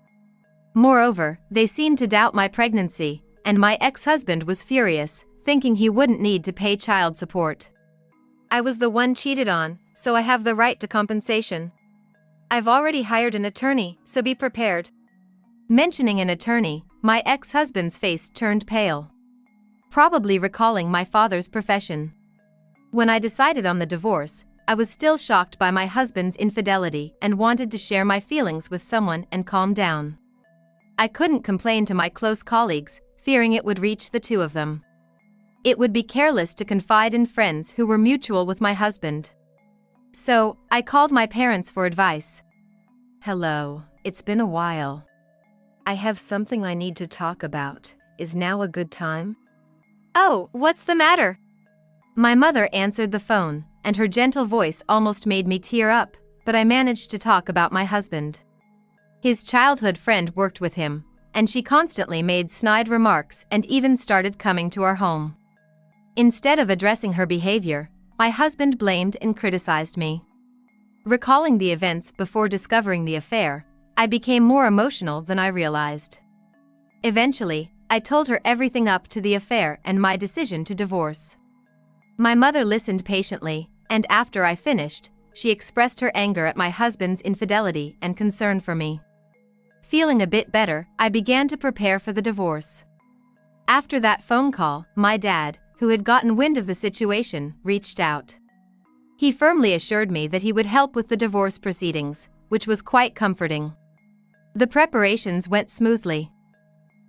Speaker 1: Moreover, they seemed to doubt my pregnancy, and my ex-husband was furious, thinking he wouldn't need to pay child support.
Speaker 2: I was the one cheated on, so I have the right to compensation. I've already hired an attorney, so be prepared.
Speaker 1: Mentioning an attorney, my ex-husband's face turned pale, probably recalling my father's profession. When I decided on the divorce, I was still shocked by my husband's infidelity and wanted to share my feelings with someone and calm down. I couldn't complain to my close colleagues, fearing it would reach the two of them. It would be careless to confide in friends who were mutual with my husband. So, I called my parents for advice.
Speaker 3: Hello, it's been a while. I have something I need to talk about. Is now a good time?
Speaker 2: Oh, what's the matter?
Speaker 1: My mother answered the phone, and her gentle voice almost made me tear up, but I managed to talk about my husband. His childhood friend worked with him, and she constantly made snide remarks and even started coming to our home. Instead of addressing her behavior, my husband blamed and criticized me. Recalling the events before discovering the affair, I became more emotional than I realized. Eventually, I told her everything up to the affair and my decision to divorce. My mother listened patiently, and after I finished, she expressed her anger at my husband's infidelity and concern for me. Feeling a bit better, I began to prepare for the divorce. After that phone call, my dad, who had gotten wind of the situation, reached out. He firmly assured me that he would help with the divorce proceedings, which was quite comforting. The preparations went smoothly.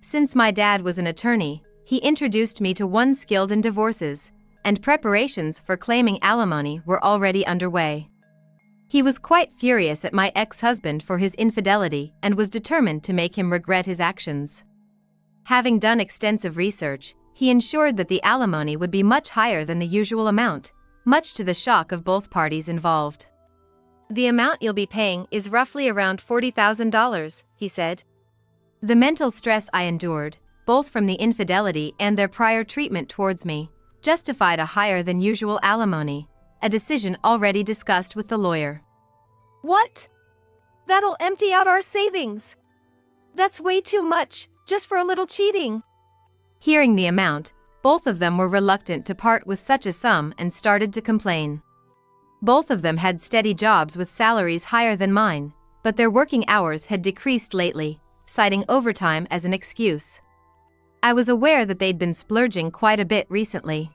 Speaker 1: Since my dad was an attorney, he introduced me to one skilled in divorces, and preparations for claiming alimony were already underway. He was quite furious at my ex-husband for his infidelity and was determined to make him regret his actions. Having done extensive research, he ensured that the alimony would be much higher than the usual amount, much to the shock of both parties involved.
Speaker 2: The amount you'll be paying is roughly around $40,000, he said.
Speaker 1: The mental stress I endured, both from the infidelity and their prior treatment towards me, justified a higher than usual alimony, a decision already discussed with the lawyer.
Speaker 2: What? That'll empty out our savings. That's way too much, just for a little cheating.
Speaker 1: Hearing the amount, both of them were reluctant to part with such a sum and started to complain. Both of them had steady jobs with salaries higher than mine, but their working hours had decreased lately, citing overtime as an excuse. I was aware that they'd been splurging quite a bit recently.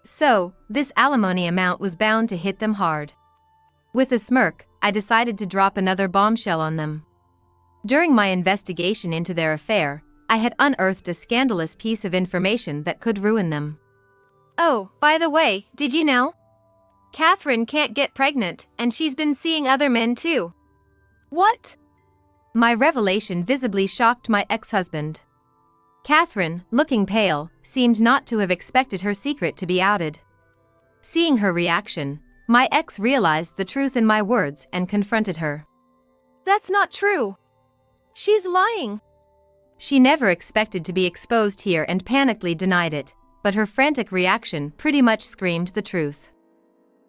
Speaker 1: So, this alimony amount was bound to hit them hard. With a smirk, I decided to drop another bombshell on them. During my investigation into their affair, I had unearthed a scandalous piece of information that could ruin them.
Speaker 2: Oh, by the way, did you know? Catherine can't get pregnant, and she's been seeing other men too. What?
Speaker 1: My revelation visibly shocked my ex-husband. Catherine, looking pale, seemed not to have expected her secret to be outed. Seeing her reaction, my ex realized the truth in my words and confronted her.
Speaker 2: That's not true. She's lying.
Speaker 1: She never expected to be exposed here and panically denied it, but her frantic reaction pretty much screamed the truth.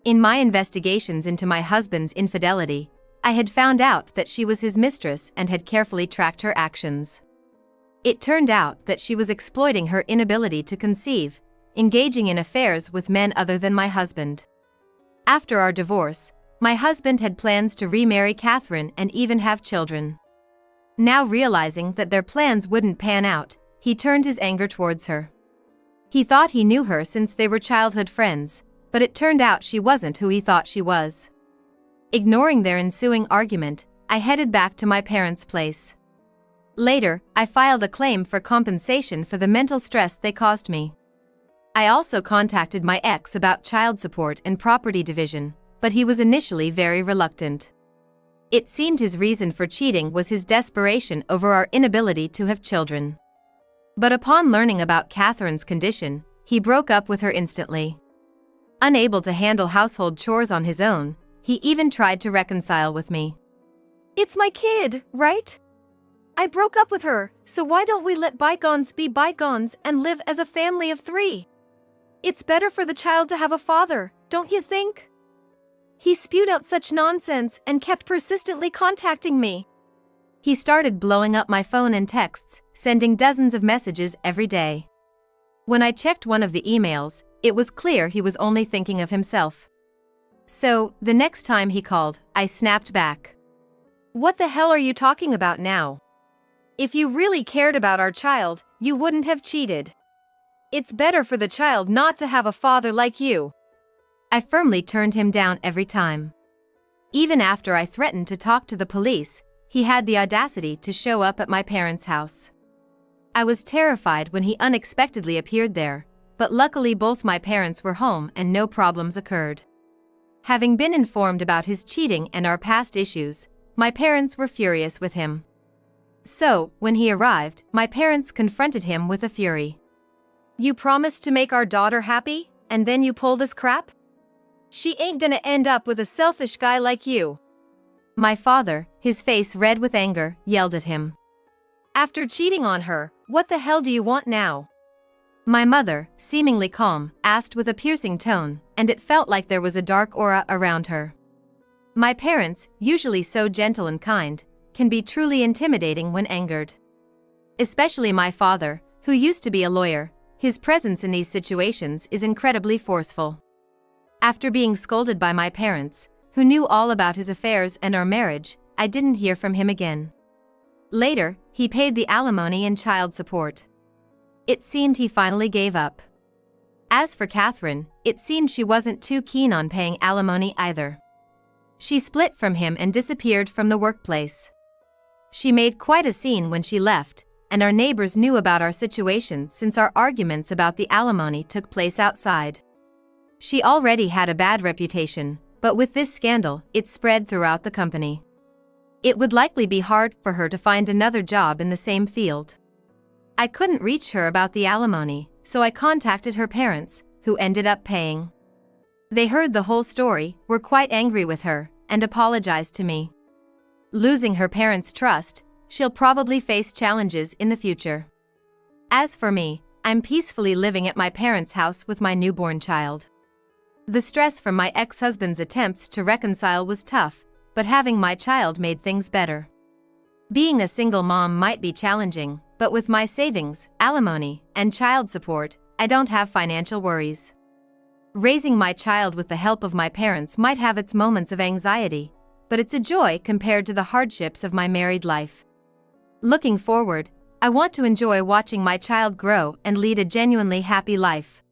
Speaker 1: In my investigations into my husband's infidelity, I had found out that she was his mistress and had carefully tracked her actions. It turned out that she was exploiting her inability to conceive, engaging in affairs with men other than my husband. After our divorce, my husband had plans to remarry Catherine and even have children. Now realizing that their plans wouldn't pan out, he turned his anger towards her. He thought he knew her since they were childhood friends, but it turned out she wasn't who he thought she was. Ignoring their ensuing argument, I headed back to my parents' place. Later, I filed a claim for compensation for the mental stress they caused me. I also contacted my ex about child support and property division, but he was initially very reluctant. It seemed his reason for cheating was his desperation over our inability to have children. But upon learning about Catherine's condition, he broke up with her instantly. Unable to handle household chores on his own, he even tried to reconcile with me.
Speaker 2: It's my kid, right? I broke up with her, so why don't we let bygones be bygones and live as a family of 3? It's better for the child to have a father, don't you think? He spewed out such nonsense and kept persistently contacting me.
Speaker 1: He started blowing up my phone and texts, sending dozens of messages every day. When I checked one of the emails, it was clear he was only thinking of himself. So, the next time he called, I snapped back.
Speaker 2: What the hell are you talking about now? If you really cared about our child, you wouldn't have cheated. It's better for the child not to have a father like you.
Speaker 1: I firmly turned him down every time. Even after I threatened to talk to the police, he had the audacity to show up at my parents' house. I was terrified when he unexpectedly appeared there, but luckily both my parents were home and no problems occurred. Having been informed about his cheating and our past issues, my parents were furious with him. So, when he arrived, my parents confronted him with a fury.
Speaker 2: You promised to make our daughter happy, and then you pull this crap? She ain't gonna end up with a selfish guy like you.
Speaker 1: My father, his face red with anger, yelled at him.
Speaker 2: After cheating on her, what the hell do you want now?
Speaker 1: My mother, seemingly calm, asked with a piercing tone, and it felt like there was a dark aura around her. My parents, usually so gentle and kind, can be truly intimidating when angered. Especially my father, who used to be a lawyer, his presence in these situations is incredibly forceful. After being scolded by my parents, who knew all about his affairs and our marriage, I didn't hear from him again. Later, he paid the alimony and child support. It seemed he finally gave up. As for Catherine, it seemed she wasn't too keen on paying alimony either. She split from him and disappeared from the workplace. She made quite a scene when she left, and our neighbors knew about our situation since our arguments about the alimony took place outside. She already had a bad reputation, but with this scandal, it spread throughout the company. It would likely be hard for her to find another job in the same field. I couldn't reach her about the alimony, so I contacted her parents, who ended up paying. They heard the whole story, were quite angry with her, and apologized to me. Losing her parents' trust, she'll probably face challenges in the future. As for me, I'm peacefully living at my parents' house with my newborn child. The stress from my ex-husband's attempts to reconcile was tough, but having my child made things better. Being a single mom might be challenging, but with my savings, alimony, and child support, I don't have financial worries. Raising my child with the help of my parents might have its moments of anxiety, but it's a joy compared to the hardships of my married life. Looking forward, I want to enjoy watching my child grow and lead a genuinely happy life.